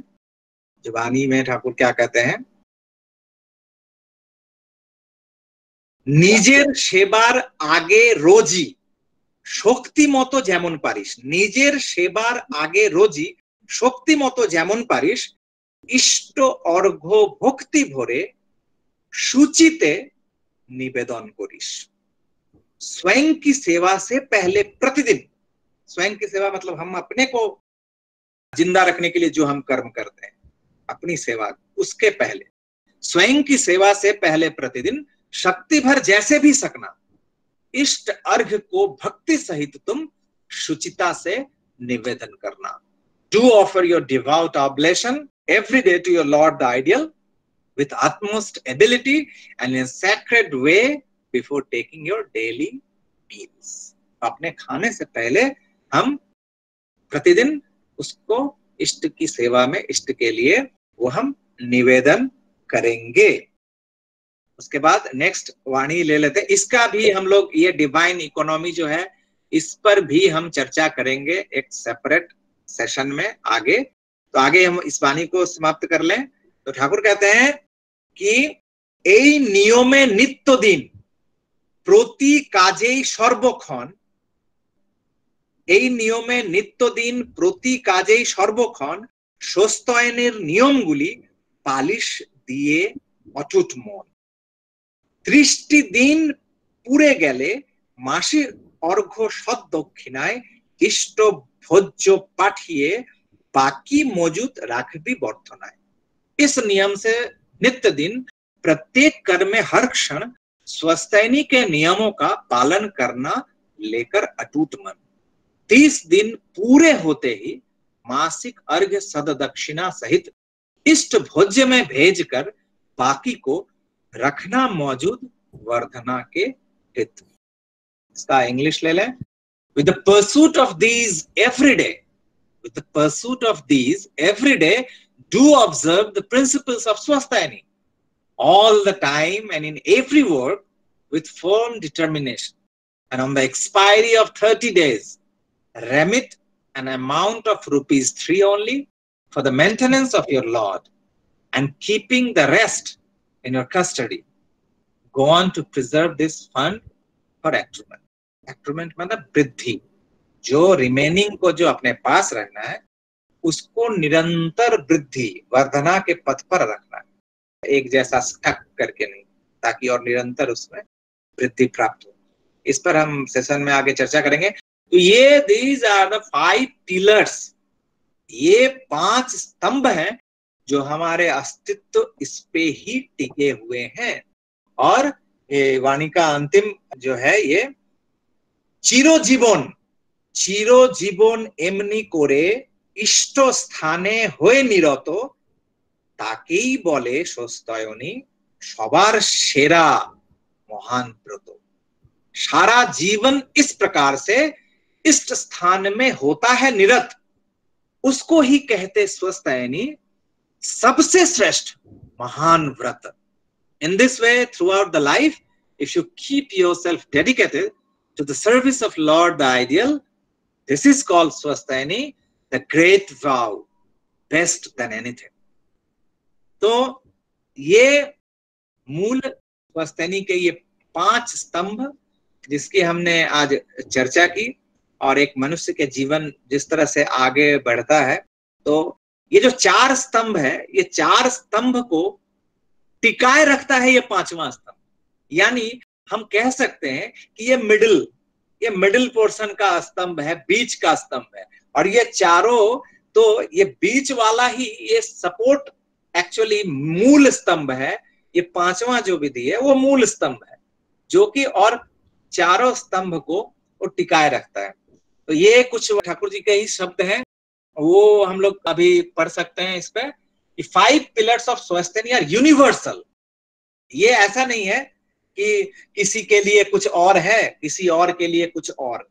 जो वाणी में ठाकुर क्या कहते हैं, নিজের সেবার আগে রোজই শক্তি মতো যেমন পারিস, নিজের সেবার আগে রোজই শক্তি মতো যেমন পারিস ইষ্ট অর্ঘ্য ভক্তি ভরে सूचिते निवेदन करिस। स्वयं की सेवा से पहले प्रतिदिन, स्वयं की सेवा मतलब हम अपने को जिंदा रखने के लिए जो हम कर्म करते हैं, अपनी सेवा, उसके पहले स्वयं की सेवा से पहले प्रतिदिन शक्ति भर जैसे भी सकना इष्ट अर्घ्य को भक्ति सहित तुम शुचिता से निवेदन करना। Do offer your devout oblation every day to your Lord the Ideal with utmost ability and in a sacred way before taking your daily meals. अपने खाने से पहले हम प्रतिदिन उसको इष्ट की सेवा में, इष्ट के लिए वो हम निवेदन करेंगे। उसके बाद नेक्स्ट वाणी ले लेते हैं। इसका भी हम लोग, ये डिवाइन इकोनॉमी जो है, इस पर भी हम चर्चा करेंगे एक सेपरेट सेशन में आगे। तो आगे हम इस वाणी को समाप्त कर लें। तो ठाकुर कहते हैं कि এই নিয়মে নিত্যদিন প্রতি কাজেই সর্বক্ষণ, এই নিয়মে নিত্যদিন প্রতি কাজেই সর্বক্ষণ স্বস্তায়নের নিয়মগুলি পালিশ দিয়ে অটুট মন। 30টি দিন পুরে গেলে মাসের অর্ঘ্য সদ্দক্ষিণায় ইষ্ট ভোজ্য পাঠিয়ে बाकी मौजूद राखबी बर्थनाय। इस नियम से नित्य दिन प्रत्येक कर्म में हर क्षण स्वस्तिनी के नियमों का पालन करना लेकर अटूट मन। 30 दिन पूरे होते ही मासिक अर्घ्य सददक्षिणा सहित इष्ट भोज्य में भेजकर बाकी को रखना मौजूद वर्धना के हित। इसका इंग्लिश ले लें। With the pursuit of these every day, with the pursuit of these every day, do observe the principles of Swasthayani all the time and in every work with firm determination. And on the expiry of 30 days, remit an amount of ₹3 only for the maintenance of your Lord, and keeping the rest in your custody, go on to preserve this fund for accruement. Accrument मतलब वृद्धि, जो remaining को जो अपने पास रखना है उसको निरंतर वृद्धि, वर्धना के पथ पर रखना है, एक जैसा स्टक करके नहीं, ताकि और निरंतर उसमें वृद्धि प्राप्त हो। इस पर हम सेशन में आगे चर्चा करेंगे। तो ये दीज आर द 5 पिलर्स, ये 5 स्तंभ हैं जो हमारे अस्तित्व इस पे ही टिके हुए हैं। और ये वाणी का अंतिम जो है ये চিরজীবন, চিরজীবন এমনি করে ইষ্ট স্থানে হয়ে নিরত তাকেই বলে স্বস্তায়নী সবার সেরা महान व्रत। सारा जीवन इस प्रकार से इष्ट स्थान में होता है निरत, उसको ही कहते स्वस्थायनी सबसे श्रेष्ठ महान व्रत। In this way, throughout the life, if you keep yourself dedicated to the service of Lord the Ideal, this is called Swasthayani, the great vow, best than anything. तो ये मूल स्वस्तिनी के ये 5 स्तंभ जिसकी हमने आज चर्चा की, और एक मनुष्य के जीवन जिस तरह से आगे बढ़ता है, तो ये जो 4 स्तंभ है, ये 4 स्तंभ को टिकाए रखता है ये 5वां स्तंभ। यानी हम कह सकते हैं कि ये मिडिल पोर्शन का स्तंभ है, बीच का स्तंभ है, और ये चारों, तो ये बीच वाला ही ये सपोर्ट एक्चुअली मूल स्तंभ है। ये 5वां जो विधि है वो मूल स्तंभ है, जो कि और चारों स्तंभ को वो टिकाए रखता है। तो ये कुछ ठाकुर जी के ही शब्द हैं, वो हम लोग अभी पढ़ सकते हैं इस पे। 5 पिलर्स ऑफ स्वस्तिनी आर यूनिवर्सल। ये ऐसा नहीं है कि किसी के लिए कुछ और है, किसी और के लिए कुछ और,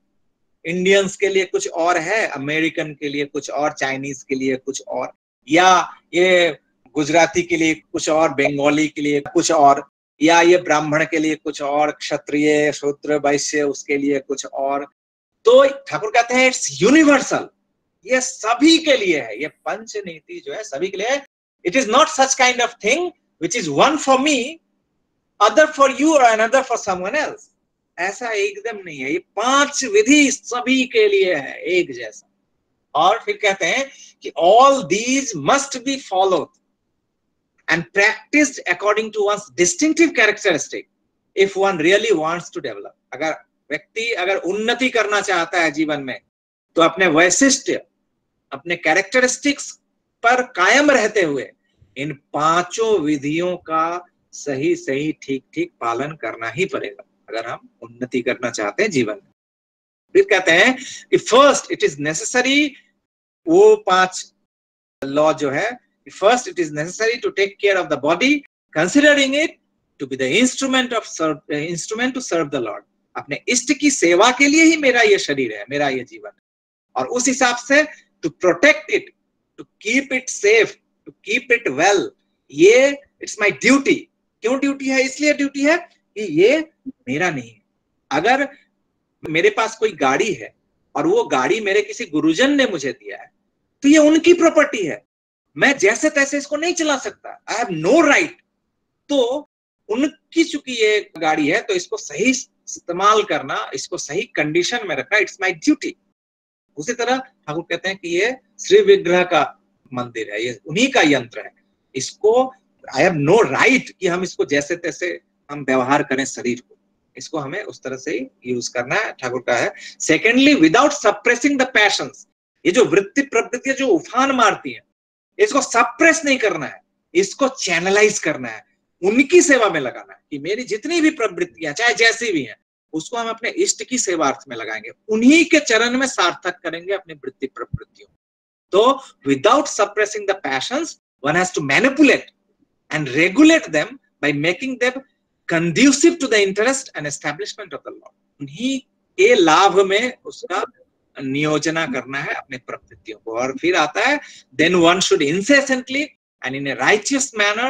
इंडियंस के लिए कुछ और है, अमेरिकन के लिए कुछ और, चाइनीज के लिए कुछ और, या ये गुजराती के लिए कुछ और, बंगाली के लिए कुछ और। या ये ब्राह्मण के लिए कुछ और, क्षत्रिय शूद्र वैश्य उसके लिए कुछ और। तो ठाकुर कहते हैं इट्स यूनिवर्सल, ये सभी के लिए है, ये पंच नीति जो है सभी के लिए है। It is not such kind of thing which is one for me, other for you और अनदर फॉर समवन एल्स। ऐसा एकदम नहीं है, ये 5 विधि सभी के लिए है एक जैसा। और फिर कहते हैं कि all these must be followed and practiced according to one's distinctive characteristic if one really wants to develop। अगर व्यक्ति अगर उन्नति करना चाहता है जीवन में, तो अपने वैशिष्ट्य, अपने कैरेक्टरिस्टिक्स पर कायम रहते हुए इन 5 विधियों का सही सही ठीक ठीक पालन करना ही पड़ेगा अगर हम उन्नति करना चाहते हैं जीवन में। फिर कहते हैं कि फर्स्ट इट इज नेसेसरी, वो 5 लॉ जो है, first it is necessary to take care of the body, considering it to be the instrument to serve the Lord। अपने इष्ट की सेवा के लिए ही मेरा ये शरीर है, मेरा ये जीवन है, और उस हिसाब से to protect it, to keep it safe, to keep it well, ये it's my duty। क्यों ड्यूटी है? इसलिए ड्यूटी है कि ये मेरा नहीं है। अगर मेरे पास कोई गाड़ी है और वो गाड़ी मेरे किसी गुरुजन ने मुझे दिया है, तो ये उनकी प्रॉपर्टी है, मैं जैसे तैसे इसको नहीं चला सकता, आई हैव नो राइट। तो उनकी चूंकि ये गाड़ी है तो इसको सही इस्तेमाल करना, इसको सही कंडीशन में रखना, इट्स माय ड्यूटी। उसी तरह ठाकुर कहते हैं कि ये श्री विग्रह का मंदिर है, ये उन्हीं का यंत्र है, इसको आई हैव नो राइट कि हम इसको जैसे तैसे हम व्यवहार करें शरीर को, इसको हमें उस तरह से ही यूज करना है, ठाकुर का है। Secondly, without suppressing the patience, ये जो वृत्ति प्रवृत्तियां जो उफान मारती हैं, इसको सप्रेस नहीं करना है, इसको चैनलाइज करना है, उनकी सेवा में लगाना है कि मेरी जितनी भी प्रवृत्तियां चाहे जैसी भी हैं, उसको हम अपने इष्ट की सेवार्थ में लगाएंगे, उन्हीं के चरण में सार्थक करेंगे अपनी वृत्ति प्रवृत्तियों। तो without suppressing the passions, one has to manipulate and regulate them by making them conducive to the interest and establishment of the lord. उन्हीं के लाभ में उसका नियोजना करना है अपने प्रवृत्तियों को। और फिर आता है, then one should incessantly and in a righteous manner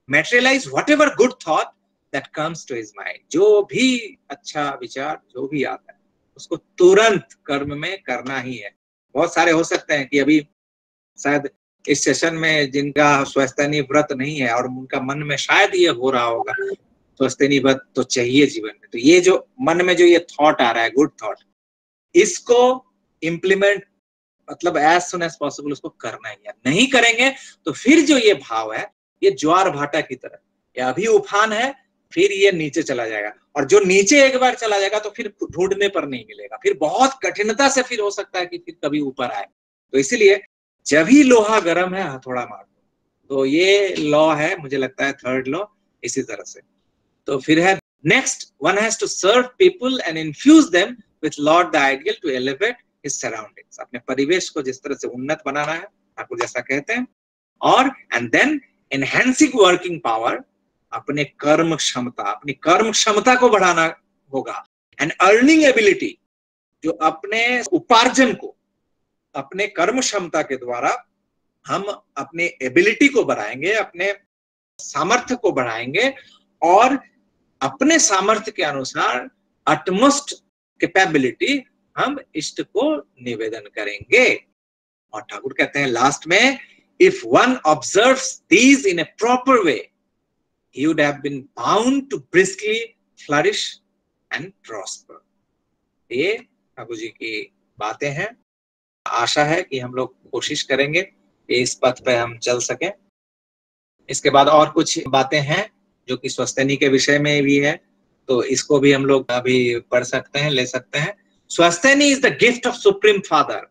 materialize whatever good thought that comes to his mind। जो भी अच्छा विचार जो भी आता है उसको तुरंत कर्म में करना ही है। बहुत सारे हो सकते हैं कि अभी शायद इस सेशन में जिनका स्वस्थनी व्रत नहीं है और उनका मन में शायद ये हो रहा होगा स्वस्थनी व्रत तो चाहिए जीवन में, तो ये जो मन में जो ये थॉट आ रहा है गुड थॉट, इसको इम्प्लीमेंट मतलब एज सुन एज पॉसिबल उसको करना ही है। नहीं करेंगे तो फिर जो ये भाव है ये ज्वार भाटा की तरह, ये अभी उफान है फिर ये नीचे चला जाएगा, और जो नीचे एक बार चला जाएगा तो फिर ढूंढने पर नहीं मिलेगा, फिर बहुत कठिनता से फिर हो सकता है कि फिर कभी ऊपर आए। तो इसीलिए जब ही लोहा गर्म है हथौड़ा मार दो, तो ये लॉ है, मुझे लगता है 3rd लॉ इसी तरह से। तो फिर है next, one has to serve people and infuse them with lord the ideal to elevate his surroundings. अपने परिवेश को जिस तरह से उन्नत बनाना है ठाकुर जैसा कहते हैं, और and then enhancing working power, अपने कर्म क्षमता, अपनी कर्म क्षमता को बढ़ाना होगा, एंड अर्निंग एबिलिटी, जो अपने उपार्जन को अपने कर्म क्षमता के द्वारा हम अपने एबिलिटी को बढ़ाएंगे, अपने सामर्थ्य को बढ़ाएंगे, और अपने सामर्थ्य के अनुसार अटमोस्ट कैपेबिलिटी हम इष्ट को निवेदन करेंगे। और ठाकुर कहते हैं लास्ट में, if one observes these in A proper way, he would have been bound to briskly flourish and prosper। ये ठाकुर जी की बातें हैं। आशा है कि हम लोग कोशिश करेंगे कि इस पथ पे हम चल सकें। इसके बाद और कुछ बातें हैं जो कि स्वस्थनी के विषय में भी है, तो इसको भी हम लोग अभी पढ़ सकते हैं, ले सकते हैं। Swastyayani is the gift of supreme father.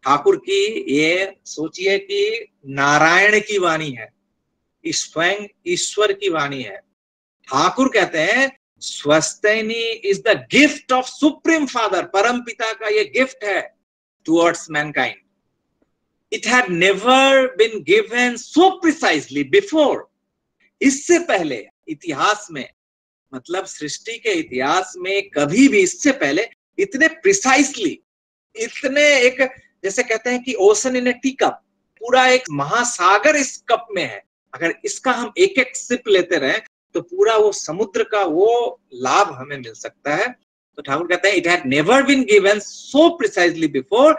Thakur की ये सोचिए कि नारायण की वाणी है, स्वयं ईश्वर की वाणी है। ठाकुर कहते हैं Swastyayani is the gift of supreme father, परम पिता का ये गिफ्ट है towards mankind. It had never been given so precisely before. इससे पहले इतिहास में, मतलब सृष्टि के इतिहास में कभी भी इससे पहले इतने प्रिसाइसली, इतने एक जैसे कहते हैं कि ocean in A tea cup, पूरा एक महासागर इस कप में है, अगर इसका हम एक एक सिप लेते रहे तो पूरा वो समुद्र का वो लाभ हमें मिल सकता है। तो ठाकुर कहते हैं, it had never been given so precisely before,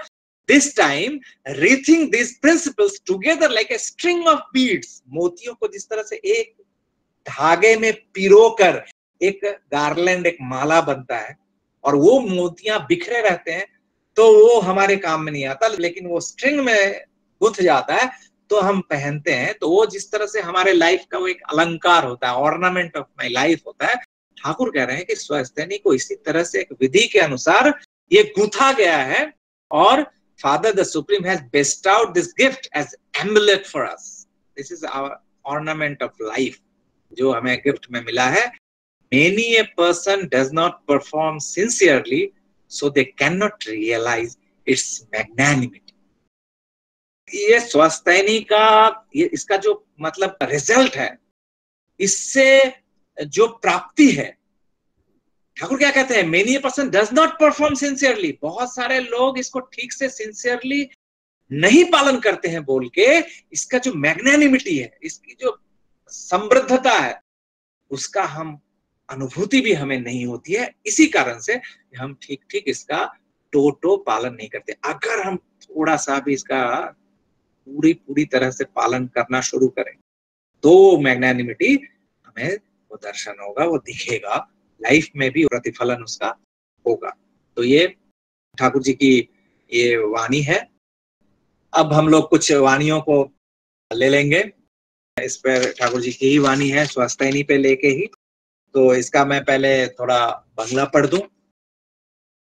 this time rethinking this principles together like a string of beads. मोतियों को जिस तरह से एक धागे में पिरोकर एक गार्लैंड, एक माला बनता है, और वो मोतियां बिखरे रहते हैं, तो वो हमारे काम में नहीं आता, लेकिन वो स्ट्रिंग में गुंथ जाता है तो हम पहनते हैं। तो वो जिस तरह से हमारे लाइफ का वो एक अलंकार होता है, ऑर्नामेंट ऑफ माई लाइफ होता है, ठाकुर कह रहे हैं कि स्वस्तिनी को इसी तरह से एक विधि के अनुसार ये गूंथा गया है, और father the supreme has bestowed this gift as amulet for us. This is our ornament of life, जो हमें गिफ्ट में मिला है। Many a person does not perform sincerely, so they cannot realize its magnanimity. ये स्वस्तिनी का ये इसका जो मतलब रिजल्ट है, इससे जो प्राप्ति है, ठाकुर क्या कहते हैं, many a person does not perform sincerely. बहुत सारे लोग इसको ठीक से सिंसियरली नहीं पालन करते हैं बोल के, इसका जो मैग्नानिमिटी है, इसकी जो समृद्धता है, उसका हम अनुभूति भी हमें नहीं होती है। इसी कारण से हम ठीक ठीक इसका टो पालन नहीं करते। अगर हम थोड़ा सा भी इसका पूरी तरह से पालन करना शुरू करें, तो मैग्नानिमिटी हमें वो दर्शन होगा, वो दिखेगा, लाइफ में भी प्रतिफलन उसका होगा। तो ये ठाकुर जी की ये वाणी है। अब हम लोग कुछ वाणियों को ले लेंगे। इस पर ठाकुर जी की ही वाणी है, स्वस्तिनी पे लेके ही। तो इसका मैं पहले थोड़ा बांग्ला पढ़ दूं।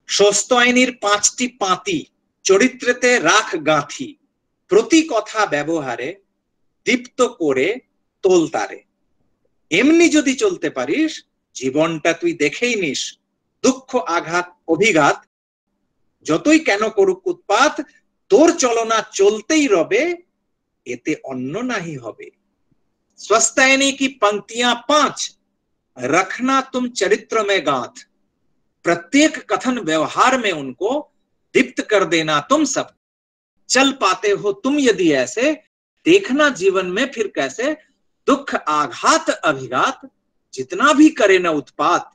स्वस्तिनीर पांचटी पाती चरित्रते राख गांथी, प्रति कथा व्यवहारे दीप्त करे तोल तारे। एमनी जदि चलते पारिस जीवनटा तुई देखेई निस, दुख आघात अभिघात যতই কেন করুক উৎপাত, তোর চলনা চলতেই রবে, এতে অন্য নাহি হবে। स्वस्तिनी की पंक्तियां 5, रखना तुम चरित्र में गांथ, प्रत्येक कथन व्यवहार में उनको दीप्त कर देना तुम सब। चल पाते हो तुम यदि ऐसे, देखना जीवन में फिर कैसे, दुख आघात अभिघात जितना भी करे न उत्पात,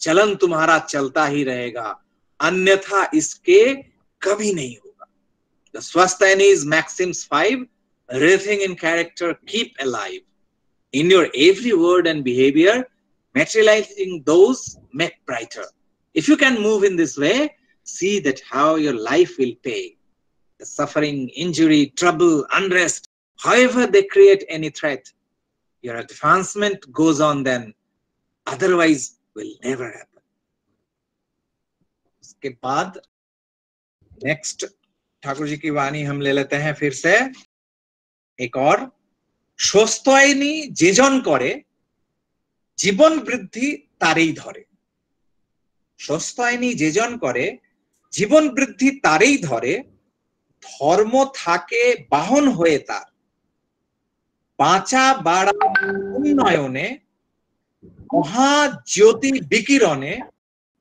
चलन तुम्हारा चलता ही रहेगा, अन्यथा इसके कभी नहीं होगा। The Swastini's Maxims 5, Rhything in character, keep alive. In your every word and behavior, materializing those make brighter. If you can move in this way, see that how your life will pay. The suffering, injury, trouble, unrest, however they create any threat, your advancement goes on then, otherwise will never happen. उसके बाद next Thakur ji की वाणी हम ले लेते हैं फिर से एक और। स्वस्तिनी जेजन करे जीवन वृद्धि तारेई धरे। स्वस्तिनी जेजन करे जीवन वृद्धि तारेई धरे, धर्म थाके बाहन हुए तार, बाँचा बाड़ा उन्नयने महाज्योति विकिरणे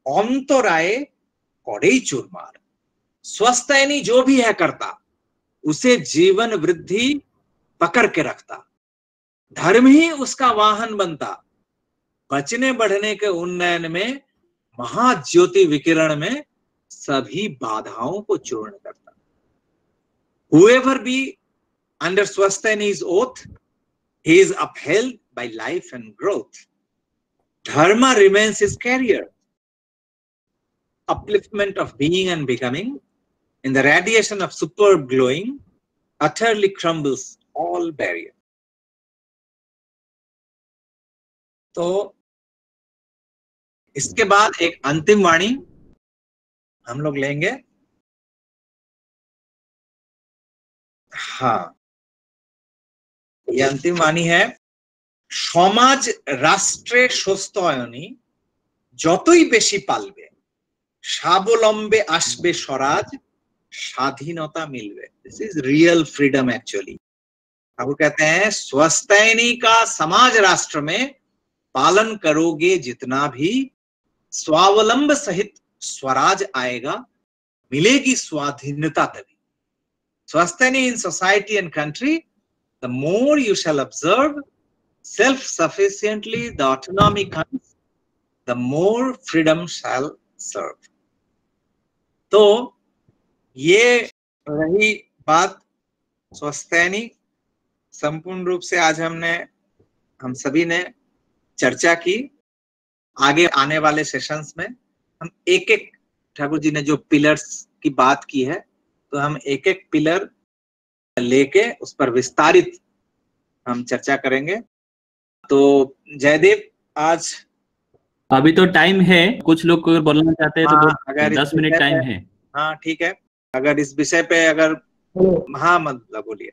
अंतराये करेई चूरमार। स्वस्तिनी जो भी है करता, उसे जीवन वृद्धि पकड़ के रखता, धर्म ही उसका वाहन बनता, बचने बढ़ने के उन्नयन में, महाज्योति विकिरण में सभी बाधाओं को चूर्ण करता। Whoever be under Swastini's oath, he is upheld by life and growth. Dharma remains his carrier. Upliftment of being and becoming, in the radiation of superb glowing, utterly crumbles all barrier. तो इसके बाद एक अंतिम वाणी हम लोग लेंगे। हाँ, ये अंतिम वाणी है। समाज राष्ट्रे स्वस्तिनी যতই বেশি পালবে, স্বাবলম্বে আসবে স্বরাজ, স্বাধীনতা मिलবে। This is real freedom actually. Thakur कहते हैं स्वस्तिनी का समाज राष्ट्र में पालन करोगे जितना भी, स्वावलंब सहित स्वराज आएगा, मिलेगी स्वाधीनता तभी। Swastini in society and country, the more you shall observe, self-sufficiently the autonomy comes, the more freedom shall serve. तो ये रही बात स्वस्थैनी। संपूर्ण रूप से आज हम सभी ने चर्चा की। आगे आने वाले सेशंस में हम एक एक, ठाकुर जी ने जो पिलर्स की बात की है, तो हम एक एक पिलर लेके उस पर विस्तारित हम चर्चा करेंगे। तो जयदेव, आज अभी तो टाइम है, कुछ लोग अगर बोलना चाहते हैं तो अगर 10 मिनट टाइम है। हाँ ठीक है, अगर इस विषय पे अगर हाँ मतलब बोलिए।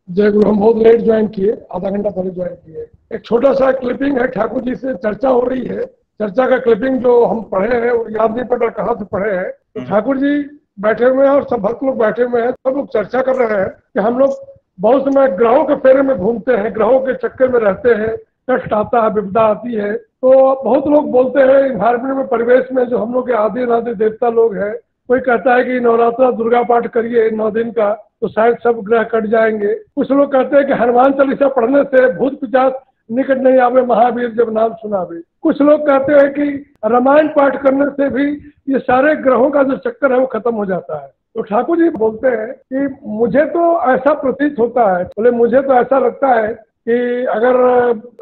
जय गुरु, हम बहुत लेट ज्वाइन किए, आधा घंटा पहले ज्वाइन किए। एक छोटा सा क्लिपिंग है, ठाकुर जी से चर्चा हो रही है। चर्चा का क्लिपिंग जो हम पढ़े हैं वो याद नहीं पड़ा कहाँ से पढ़े हैं। तो ठाकुर जी बैठे हुए हैं और सब भक्त लोग बैठे हुए हैं, सब लोग चर्चा कर रहे हैं कि हम लोग बहुत समय ग्रहों के फेरे में घूमते हैं, ग्रहों के चक्कर में रहते हैं, कष्ट आता है, विपदा आती है। तो बहुत लोग बोलते हैं इन्वायरमेंट में, परिवेश में जो हम लोग के आदि अनादि देवता लोग हैं, कोई कहता है कि नवरात्रा दुर्गा पाठ करिए 9 दिन का तो शायद सब ग्रह कट जाएंगे। कुछ लोग कहते हैं कि हनुमान चालीसा पढ़ने से भूत पिशाच निकट नहीं आवे, महावीर जब नाम सुनावे। कुछ लोग कहते हैं कि रामायण पाठ करने से भी ये सारे ग्रहों का जो चक्कर है वो खत्म हो जाता है। तो ठाकुर जी बोलते हैं कि मुझे तो ऐसा प्रतीत होता है, बोले मुझे तो ऐसा लगता है कि अगर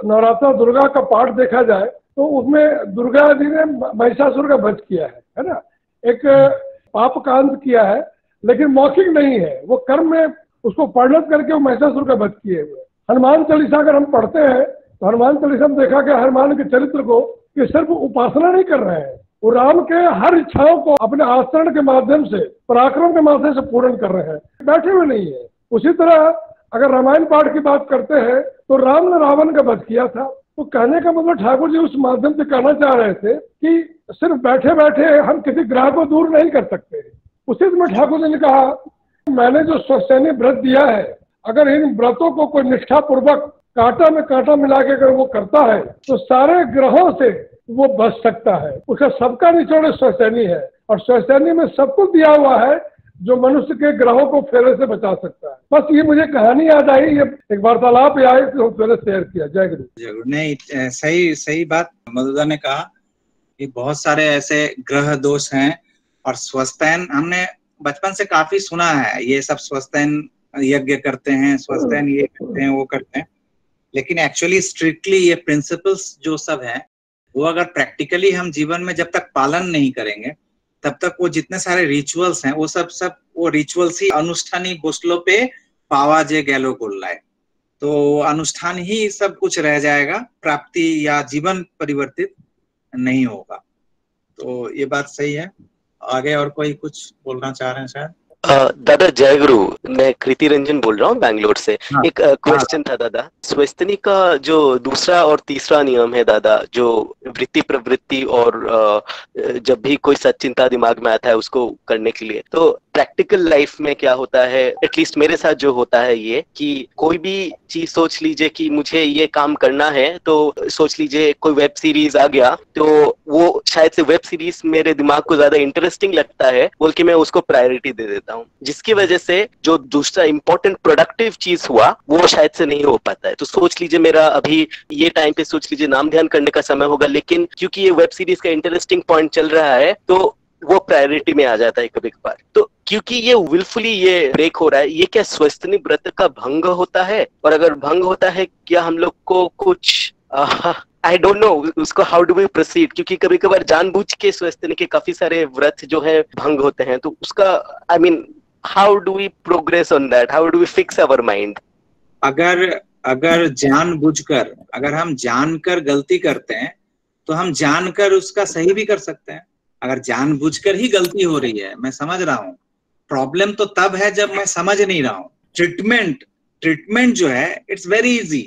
नवरात्रा दुर्गा का पाठ देखा जाए तो उसमें दुर्गा जी ने महिषासुर का वध किया है ना, एक पाप कांड किया है, लेकिन मौखिक नहीं है, वो कर्म में उसको परिणत करके वो महिषासुर का वध किए हुए। हनुमान चालीसा अगर हम पढ़ते हैं तो हनुमान चालीसा में देखा गया हनुमान के चरित्र को कि सिर्फ उपासना नहीं कर रहे हैं, वो राम के हर इच्छाओं को अपने आचरण के माध्यम से, पराक्रम के माध्यम से पूर्ण कर रहे हैं, बैठे हुए नहीं है। उसी तरह अगर रामायण पाठ की बात करते हैं तो राम ने रावण का वध किया था। तो कहने का मतलब ठाकुर जी उस माध्यम से कहना चाह रहे थे कि सिर्फ बैठे बैठे हम किसी ग्रह को दूर नहीं कर सकते। उसी में ठाकुर जी ने कहा मैंने जो स्वस्थैनी व्रत दिया है, अगर इन व्रतों को कोई निष्ठा पूर्वक कांटा में कांटा मिला के अगर वो करता है तो सारे ग्रहों से वो बच सकता है। उसका सबका निचोड़ स्वस्थैनी है और स्वस्थैनी में सब कुछ दिया हुआ है जो मनुष्य के ग्रहों को फेरे से बचा सकता है। बस ये मुझे कहानी याद आई, ये एक वार्तालाप आई तो मैंने शेयर किया। जय गुरु। जय गुरु। नहीं, सही बात मधुदा ने कहा कि बहुत सारे ऐसे ग्रह दोष हैं और स्वस्थैन हमने बचपन से काफी सुना है, ये सब स्वस्थैन यज्ञ करते हैं, स्वस्थैन ये करते हैं, वो करते हैं, लेकिन एक्चुअली स्ट्रिक्टली ये प्रिंसिपल्स जो सब हैं वो अगर प्रैक्टिकली हम जीवन में जब तक पालन नहीं करेंगे तब तक वो जितने सारे रिचुअल्स हैं वो सब वो रिचुअल्स ही अनुष्ठानी गोष्ठों पे पावा जे गैलो गोल्लाए, तो अनुष्ठान ही सब कुछ रह जाएगा, प्राप्ति या जीवन परिवर्तित नहीं होगा। तो ये बात सही है। आगे और कोई कुछ बोलना चाह रहे हैं शायद? दादा जय गुरु, मैं कृति रंजन बोल रहा हूँ बैंगलोर से। एक क्वेश्चन था दादा, स्वस्थनी का जो दूसरा और तीसरा नियम है दादा, जो वृत्ति प्रवृत्ति और जब भी कोई सच्चिंता दिमाग में आता है उसको करने के लिए, तो प्रैक्टिकल लाइफ में क्या होता है, एटलीस्ट मेरे साथ जो होता है ये कि कोई भी चीज सोच लीजिए कि मुझे ये काम करना है, तो सोच लीजिए कोई वेब सीरीज आ गया तो वो शायद से वेब सीरीज मेरे दिमाग को ज्यादा इंटरेस्टिंग लगता है बोल के मैं उसको प्रायोरिटी दे देता हूँ, जिसकी वजह से जो दूसरा इंपॉर्टेंट प्रोडक्टिव चीज हुआ वो शायद से नहीं हो पाता है। तो सोच लीजिए मेरा अभी ये टाइम पे सोच लीजिए नाम ध्यान करने का समय होगा, लेकिन क्योंकि ये वेब सीरीज का इंटरेस्टिंग पॉइंट चल रहा है तो वो प्रायोरिटी में आ जाता है कभी कभार। तो क्योंकि ये विलफुली ये ब्रेक हो रहा है, ये क्या स्वस्थनी व्रत का भंग होता है? और अगर भंग होता है क्या हम लोग को कुछ आई डोंट नो उसको हाउ डू वी प्रोसीड, क्योंकि कभी कभार जानबूझ के स्वस्थनी के काफी सारे व्रत जो है भंग होते हैं, तो उसका I mean how do we progress on that, how do we fix our mind? अगर जानबूझकर, अगर हम जानकर गलती करते हैं तो हम जानकर उसका सही भी कर सकते हैं। अगर जानबूझकर ही गलती हो रही है, मैं समझ रहा हूँ, प्रॉब्लम तो तब है जब मैं समझ नहीं रहा हूँ। ट्रीटमेंट जो है इट्स वेरी इजी,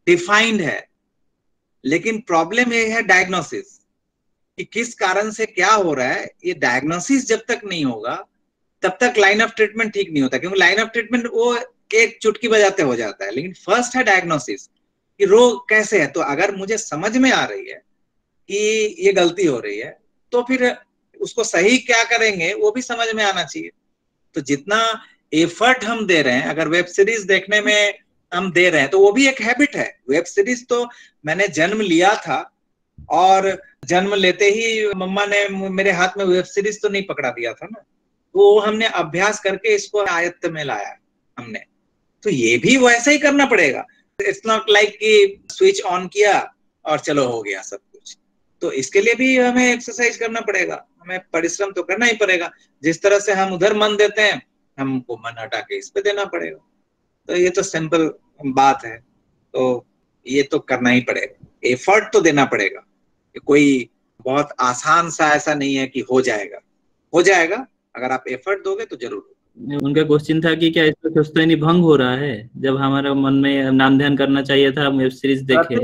डिफाइंड है, लेकिन प्रॉब्लम ये है डायग्नोसिस कि किस कारण से क्या हो रहा है। ये डायग्नोसिस जब तक नहीं होगा तब तक लाइन ऑफ ट्रीटमेंट ठीक नहीं होता, क्योंकि लाइन ऑफ ट्रीटमेंट वो एक चुटकी बजाते हो जाता है, लेकिन फर्स्ट है डायग्नोसिस कि रोग कैसे है। तो अगर मुझे समझ में आ रही है कि ये गलती हो रही है तो फिर उसको सही क्या करेंगे वो भी समझ में आना चाहिए। तो जितना एफर्ट हम दे रहे हैं, अगर वेब सीरीज देखने में हम दे रहे हैं, तो वो भी एक हैबिट है। वेब सीरीज तो मैंने जन्म लिया था और जन्म लेते ही मम्मा ने मेरे हाथ में वेब सीरीज तो नहीं पकड़ा दिया था ना, वो हमने अभ्यास करके इसको आयत्त में लाया हमने। तो ये भी वैसा ही करना पड़ेगा। इट्स नॉट लाइक कि स्विच ऑन किया और चलो हो गया सब कुछ। तो इसके लिए भी हमें एक्सरसाइज करना पड़ेगा, हमें परिश्रम तो करना ही पड़ेगा। जिस तरह से हम उधर मन देते हैं, हमको मन हटा के इस पे देना पड़ेगा। तो ये तो सिंपल बात है, तो ये तो करना ही पड़ेगा, एफर्ट तो देना पड़ेगा। कोई बहुत आसान सा ऐसा नहीं है कि हो जाएगा, हो जाएगा अगर आप एफर्ट दोगे तो जरूर। उनका क्वेश्चन था कि क्या इसमें स्वस्थानी भंग हो रहा है, जब हमारा मन में नाम ध्यान करना चाहिए था, हम वेब सीरीज देखे।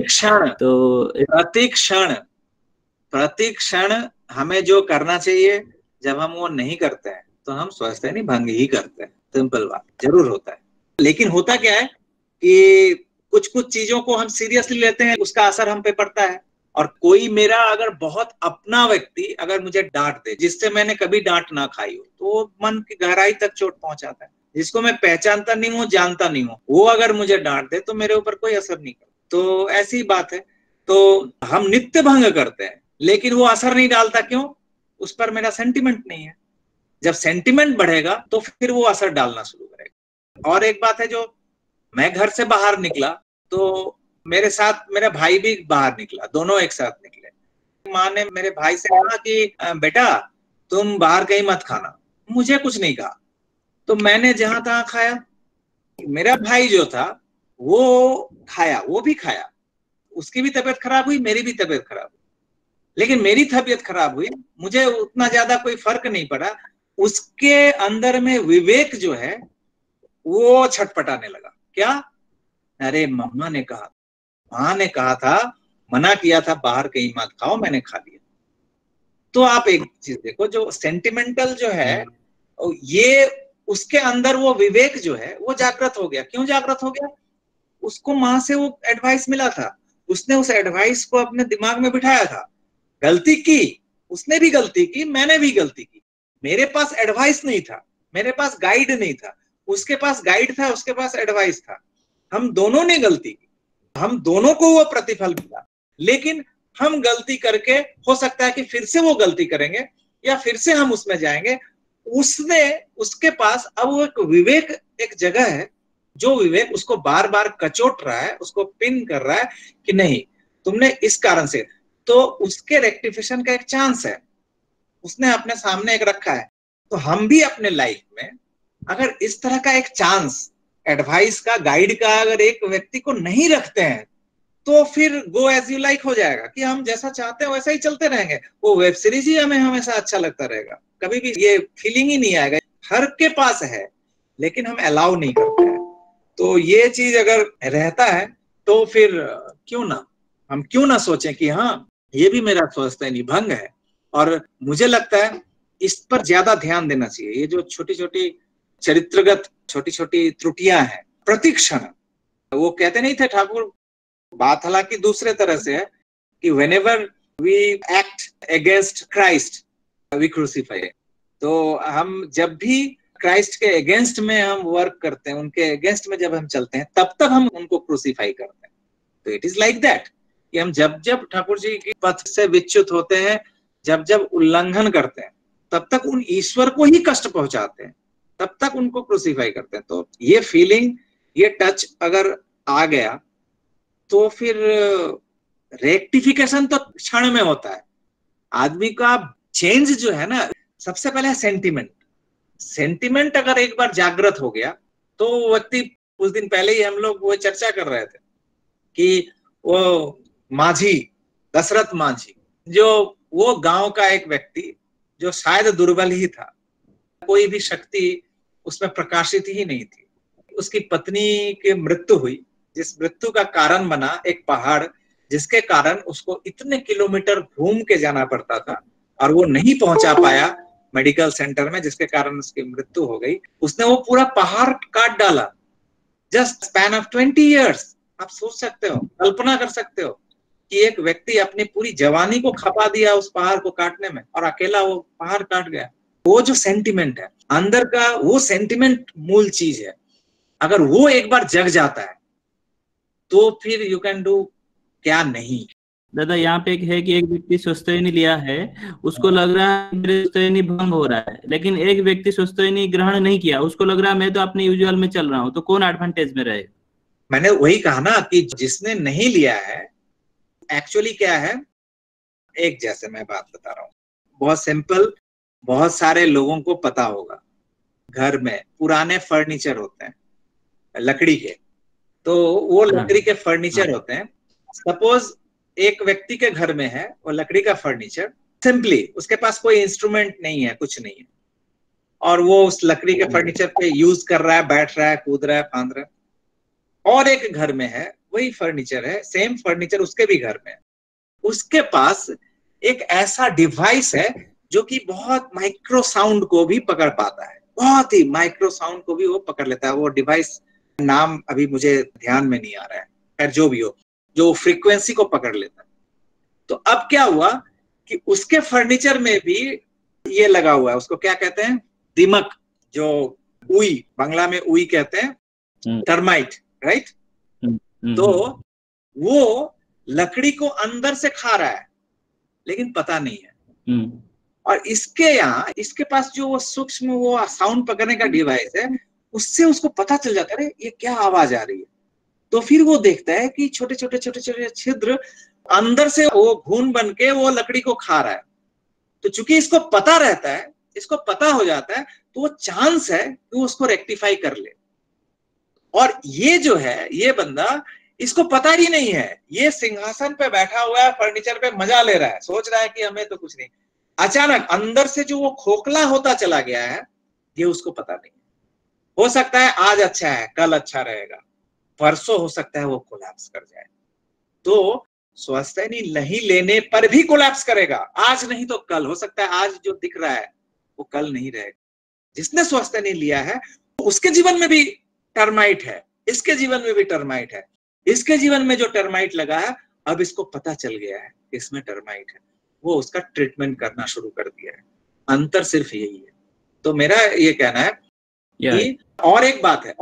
प्रति क्षण हमें जो करना चाहिए, जब हम वो नहीं करते हैं तो हम स्वस्थानी भंग ही करते हैं। सिंपल बात, जरूर होता है। लेकिन होता क्या है कि कुछ कुछ चीजों को हम सीरियसली लेते हैं, उसका असर हम पे पड़ता है। और कोई मेरा अगर बहुत अपना व्यक्ति अगर मुझे डांट दे, जिससे मैंने कभी डांट ना खाई हो, तो मन की गहराई तक चोट पहुंचाता है। जिसको मैं पहचानता नहीं हूँ, जानता नहीं हूँ, वो अगर मुझे डांट दे तो मेरे ऊपर कोई असर नहीं करता। तो ऐसी बात है। तो हम नित्य भंग करते हैं लेकिन वो असर नहीं डालता। क्यों? उस पर मेरा सेंटिमेंट नहीं है। जब सेंटिमेंट बढ़ेगा तो फिर वो असर डालना शुरू करेगा। और एक बात है, जो मैं घर से बाहर निकला तो मेरे साथ मेरा भाई भी बाहर निकला, दोनों एक साथ निकले। माँ ने मेरे भाई से कहा कि बेटा तुम बाहर कहीं मत खाना। मुझे कुछ नहीं कहा, तो मैंने जहां तहां खाया। मेरा भाई जो था वो खाया, वो भी खाया, उसकी भी तबीयत खराब हुई, मेरी भी तबीयत खराब हुई। लेकिन मेरी तबीयत खराब हुई, मुझे उतना ज्यादा कोई फर्क नहीं पड़ा। उसके अंदर में विवेक जो है वो छटपटाने लगा। क्या? अरे मम्मा ने कहा, माँ ने कहा था, मना किया था बाहर कहीं मत खाओ, मैंने खा लिया। तो आप एक चीज देखो, जो सेंटिमेंटल जो है ये, उसके अंदर वो विवेक जो है वो जागृत हो गया। क्यों जागृत हो गया? उसको माँ से वो एडवाइस मिला था, उसने उस एडवाइस को अपने दिमाग में बिठाया था। गलती की, उसने भी गलती की, मैंने भी गलती की। मेरे पास एडवाइस नहीं था, मेरे पास गाइड नहीं था, उसके पास गाइड था, उसके पास एडवाइस था। हम दोनों ने गलती की, हम दोनों को वो प्रतिफल मिला। लेकिन हम गलती करके हो सकता है कि फिर से वो गलती करेंगे या फिर से हम उसमें जाएंगे। उसके पास अब वो एक विवेक, एक जगह है, जो विवेक उसको बार बार कचोट रहा है, उसको पिन कर रहा है कि नहीं तुमने इस कारण से। तो उसके रेक्टिफिकेशन का एक चांस है, उसने अपने सामने एक रखा है। तो हम भी अपने लाइफ में अगर इस तरह का एक चांस, एडवाइस का, गाइड का अगर एक व्यक्ति को नहीं रखते हैं, तो फिर गो एज यू लाइक हो जाएगा कि हम जैसा चाहते हैं वैसा ही चलते रहेंगे। वो वेब सीरीज ही हमें हमेशा अच्छा लगता रहेगा, कभी भी ये फीलिंग ही नहीं आएगा। हर के पास है लेकिन हम अलाउ नहीं करते हैं। तो ये चीज अगर रहता है तो फिर हम क्यों ना सोचें कि हाँ ये भी मेरा स्वस्थानी भंग है। और मुझे लगता है इस पर ज्यादा ध्यान देना चाहिए। ये जो छोटी छोटी चरित्रगत छोटी छोटी त्रुटियां हैं, प्रतिक्षण, वो कहते नहीं थे ठाकुर, बात हालांकि दूसरे तरह से है कि whenever we act against Christ we crucify। तो हम जब भी क्राइस्ट के अगेंस्ट में हम वर्क करते हैं, उनके अगेंस्ट में जब हम चलते हैं, तब तक हम उनको क्रूसीफाई करते हैं। तो इट इज लाइक दैट कि हम जब जब ठाकुर जी के पथ से विच्युत होते हैं, जब जब उल्लंघन करते हैं, तब तक उन ईश्वर को ही कष्ट पहुंचाते हैं, तब तक उनको क्रूसीफाई करते हैं। तो ये फीलिंग, ये टच अगर आ गया तो फिर रेक्टिफिकेशन तो क्षण में होता है। आदमी का चेंज जो है ना, सबसे पहले सेंटिमेंट अगर एक बार जागृत हो गया तो व्यक्ति, कुछ दिन पहले ही हम लोग वो चर्चा कर रहे थे कि वो माझी, दशरथ माझी, जो वो गांव का एक व्यक्ति जो शायद दुर्बल ही था, कोई भी शक्ति उसमें प्रकाशित ही नहीं थी। उसकी पत्नी की मृत्यु हुई, जिस मृत्यु का कारण बना एक पहाड़, जिसके कारण उसको इतने किलोमीटर घूम के जाना पड़ता था और वो नहीं पहुंचा पाया मेडिकल सेंटर में, जिसके कारण उसकी मृत्यु हो गई। उसने वो पूरा पहाड़ काट डाला, जस्ट स्पैन ऑफ 20 years। आप सोच सकते हो, कल्पना कर सकते हो कि एक व्यक्ति अपनी पूरी जवानी को खपा दिया उस पहाड़ को काटने में, और अकेला वो पहाड़ काट गया। वो जो सेंटिमेंट है अंदर का, वो सेंटिमेंट मूल चीज है। अगर वो एक बार जग जाता है तो फिर यू कैन डू क्या नहीं। दादा यहाँ पे एक है कि एक व्यक्ति स्वस्थानी लिया है, उसको लग रहा है मेरे स्वस्थानी भंग हो रहा है, लेकिन एक व्यक्ति स्वस्थानी ग्रहण नहीं किया, उसको लग रहा है मैं तो अपने यूजुअल में चल रहा हूँ, तो कौन एडवांटेज में रहेगा? मैंने वही कहा ना कि जिसने नहीं लिया है एक्चुअली क्या है, एक जैसे मैं बात बता रहा हूँ, बहुत सिंपल, बहुत सारे लोगों को पता होगा, घर में पुराने फर्नीचर होते हैं लकड़ी के, तो वो लकड़ी के फर्नीचर होते हैं। सपोज एक व्यक्ति के घर में है वो लकड़ी का फर्नीचर, सिंपली उसके पास कोई इंस्ट्रूमेंट नहीं है, कुछ नहीं है, और वो उस लकड़ी के फर्नीचर पे यूज कर रहा है, बैठ रहा है, कूद रहा है, फांद रहा है। और एक घर में है वही फर्नीचर है, सेम फर्नीचर उसके भी घर में है, उसके पास एक ऐसा डिवाइस है जो कि बहुत माइक्रो साउंड को भी पकड़ पाता है, बहुत ही माइक्रो साउंड को भी वो पकड़ लेता है। वो डिवाइस नाम अभी मुझे ध्यान में नहीं आ रहा है, खैर जो भी हो, जो फ्रीक्वेंसी को पकड़ लेता है। तो अब क्या हुआ कि उसके फर्नीचर में भी ये लगा हुआ है, उसको क्या कहते हैं, दीमक, जो उई, बांग्ला में उई कहते हैं, टर्माइट, राइट। तो वो लकड़ी को अंदर से खा रहा है लेकिन पता नहीं है। और इसके पास जो वो सूक्ष्म वो साउंड पकड़ने का डिवाइस है, उससे उसको पता चल जाता है ये क्या आवाज आ रही है। तो फिर वो देखता है कि छोटे छोटे छोटे छोटे छिद्र अंदर से वो घून बन के वो लकड़ी को खा रहा है। तो चूंकि इसको पता रहता है, इसको पता हो जाता है, तो वो चांस है कि वो उसको रेक्टिफाई कर ले। और ये जो है, ये बंदा, इसको पता ही नहीं है, ये सिंहासन पे बैठा हुआ है, फर्नीचर पे मजा ले रहा है, सोच रहा है कि हमें तो कुछ नहीं। अचानक अंदर से जो वो खोखला होता चला गया है, ये उसको पता नहीं। हो सकता है आज अच्छा है, कल अच्छा रहेगा, परसों हो सकता है वो कोलैप्स कर जाए। तो स्वस्थानी नहीं लेने पर भी कोलैप्स करेगा, आज नहीं तो कल। हो सकता है आज जो दिख रहा है वो कल नहीं रहेगा। जिसने स्वस्थानी लिया है उसके जीवन में भी टर्माइट है, इसके जीवन में भी टर्माइट है, इसके जीवन में जो टर्माइट लगा है, अब इसको पता चल गया है इसमें टर्माइट है, वो उसका ट्रीटमेंट करना शुरू कर दिया है। अंतर सिर्फ यही है। तो मेरा ये कहना है कि और एक बात है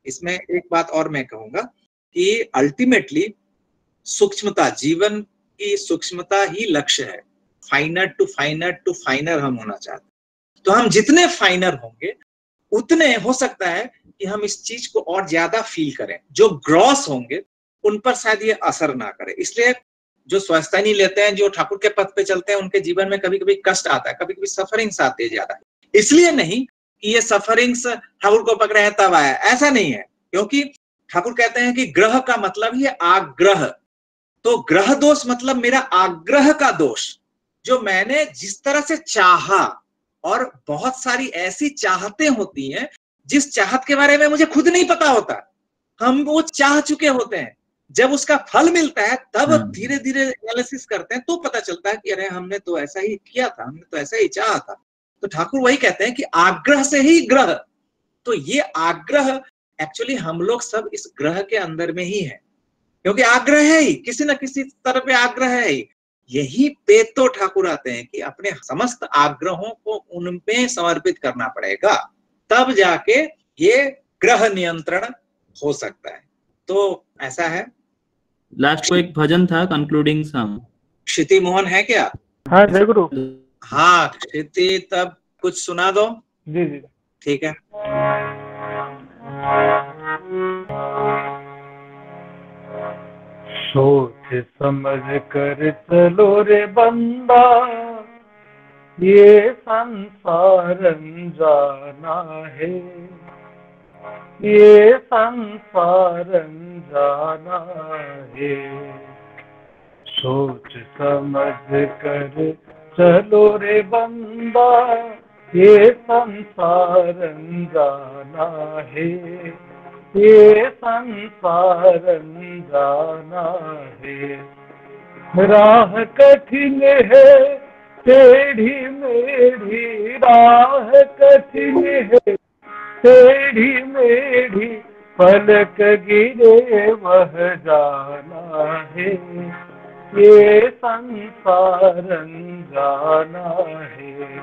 इसमें, एक बात और मैं कहूंगा कि अल्टीमेटली सूक्ष्मता, जीवन की सूक्ष्मता ही लक्ष्य है। फाइनर टू फाइनर हम होना चाहते हैं। तो हम जितने फाइनर होंगे उतने हो सकता है कि हम इस चीज को और ज्यादा फील करें। जो ग्रॉस होंगे उन पर शायद ये असर ना करे। इसलिए जो स्वस्थानी लेते हैं, जो ठाकुर के पथ पे चलते हैं, उनके जीवन में कभी कभी कष्ट आता है, कभी कभी सफरिंग्स आती है ज्यादा। इसलिए नहीं कि ये सफरिंग्स ठाकुर को पकड़े हैं तब आया, ऐसा नहीं है। क्योंकि ठाकुर कहते हैं कि ग्रह का मतलब ही आग्रह। तो ग्रह दोष मतलब मेरा आग्रह का दोष, जो मैंने जिस तरह से चाहा। और बहुत सारी ऐसी चाहतें होती हैं जिस चाहत के बारे में मुझे खुद नहीं पता होता, हम वो चाह चुके होते हैं। जब उसका फल मिलता है तब धीरे धीरे एनालिसिस करते हैं, तो पता चलता है कि अरे हमने तो ऐसा ही किया था, हमने तो ऐसा ही चाहा था। तो ठाकुर वही कहते हैं कि आग्रह से ही ग्रह। तो ये आग्रह एक्चुअली हम लोग सब इस ग्रह के अंदर में ही है, क्योंकि आग्रह है ही, किसी न किसी तरह पे आग्रह है ही। यही पे तो ठाकुर आते हैं कि अपने समस्त आग्रहों को उन पे समर्पित करना पड़ेगा, तब जाके ये ग्रह नियंत्रण हो सकता है। तो ऐसा है। लास्ट को एक भजन था, कंक्लूडिंग सॉन्ग। क्षिति मोहन है क्या? हाँ जय गुरु। हाँ क्षिति, तब कुछ सुना दो। जी जी ठीक है। सोच समझ कर चलो रे बंदा, ये संसार अनजाना है, ये संसार अनजाना है। सोच समझ कर चलो रे बंदा, ये संसार अनजाना है, ये संसार अनजाना है। राह कठिन है टेढ़ी मेढ़ी, राह कठिन है टेढ़ी मेढ़ी, पलक गिरे वह जाना है, ये संसार अनजाना है।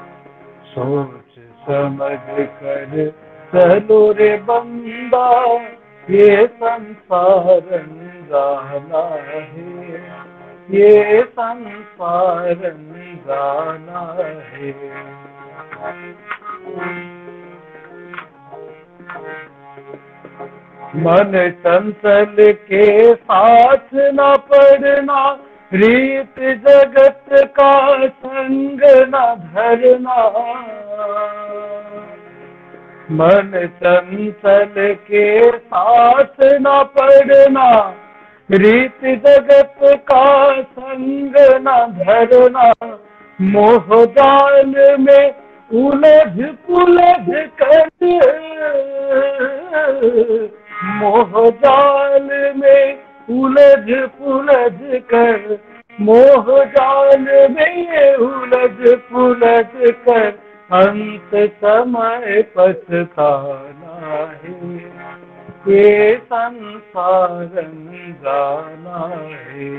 सोच समझ कर चलो रे बंदा, ये संसार जाना है, ये संसार जाना है। मन चंचल के साथ न पड़ना, रीत जगत का संग न धरना। मन चंचल के साथ न पड़ना, रीत जगत का संग न धरना। मोह जाल में उलझ पुलझ कर, मोह जाल में उलझ पुलझ कर, मोह जाल में उलझ पुलझ कर, अंत समय पछताना है। ये संसार जाना है,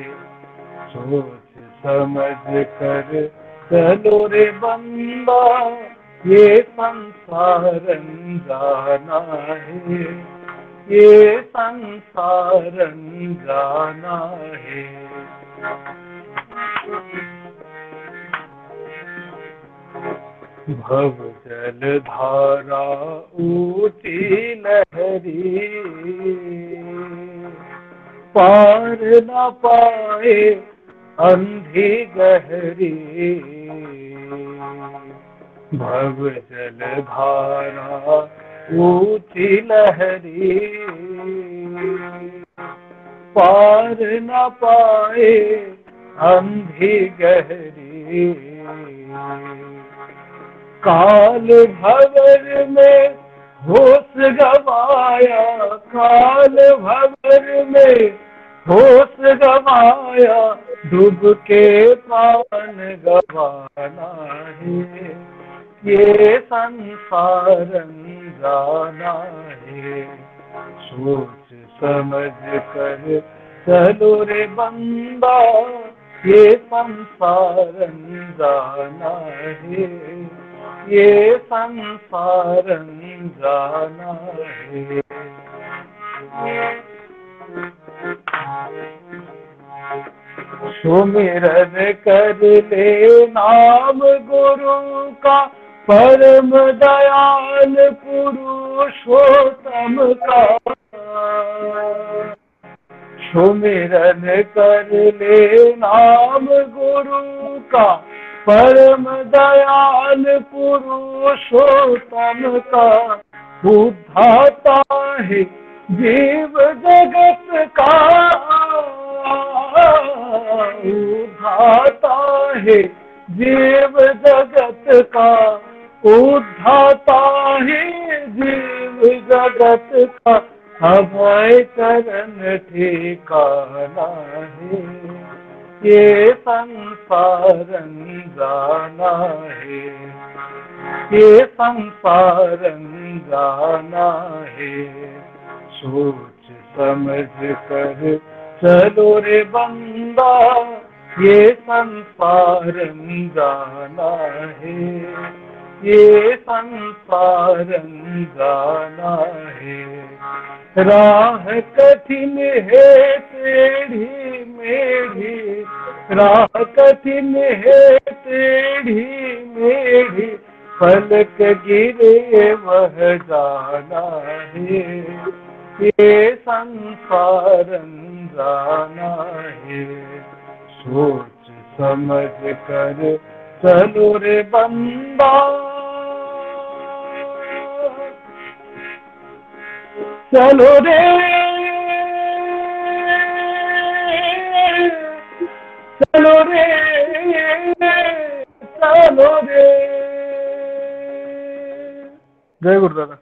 सोच समझ कर चलो रे बंदा, ये संसार जाना है, ये संसार जाना है। भव जल धारा ऊटी लहरी, पार न पाए अंधी गहरी। भव जल धारा ऊटी लहरी, पार न पाए अंधी गहरी। काल भंवर में होश गवाया, काल भंवर में होश गवाया, डूब के प्राण गवाना है। ये संसार जाना है, सोच समझ कर चलो रे बंदा, ये संसार जाना है, ये संसार जाना है। सुमिरन कर ले नाम गुरु का, परम दयाल पुरुषोत्तम का। सुमिरन कर ले नाम गुरु का, परम दयाल पुरुषोत्तम का। उद्धाता है जीव जगत का, उद्धाता है जीव जगत का, उद्धाता है जीव जगत का। अभय चरण ठिकाना है, ये संसार जाना है, ये संसार जाना है। सोच समझ कर चलो रे बंदा, ये संसार जाना है, ये संसार जाना है। राह कठिन है टेढ़ी मेढ़ी, राह कठिन है टेढ़ी मेढ़ी, पलक गिरे वह जाना है। ये संसार जाना है, सोच समझ कर चलो रे बंदा, चलो रे, चलो रे, चलो रे। जय गुरु दादा।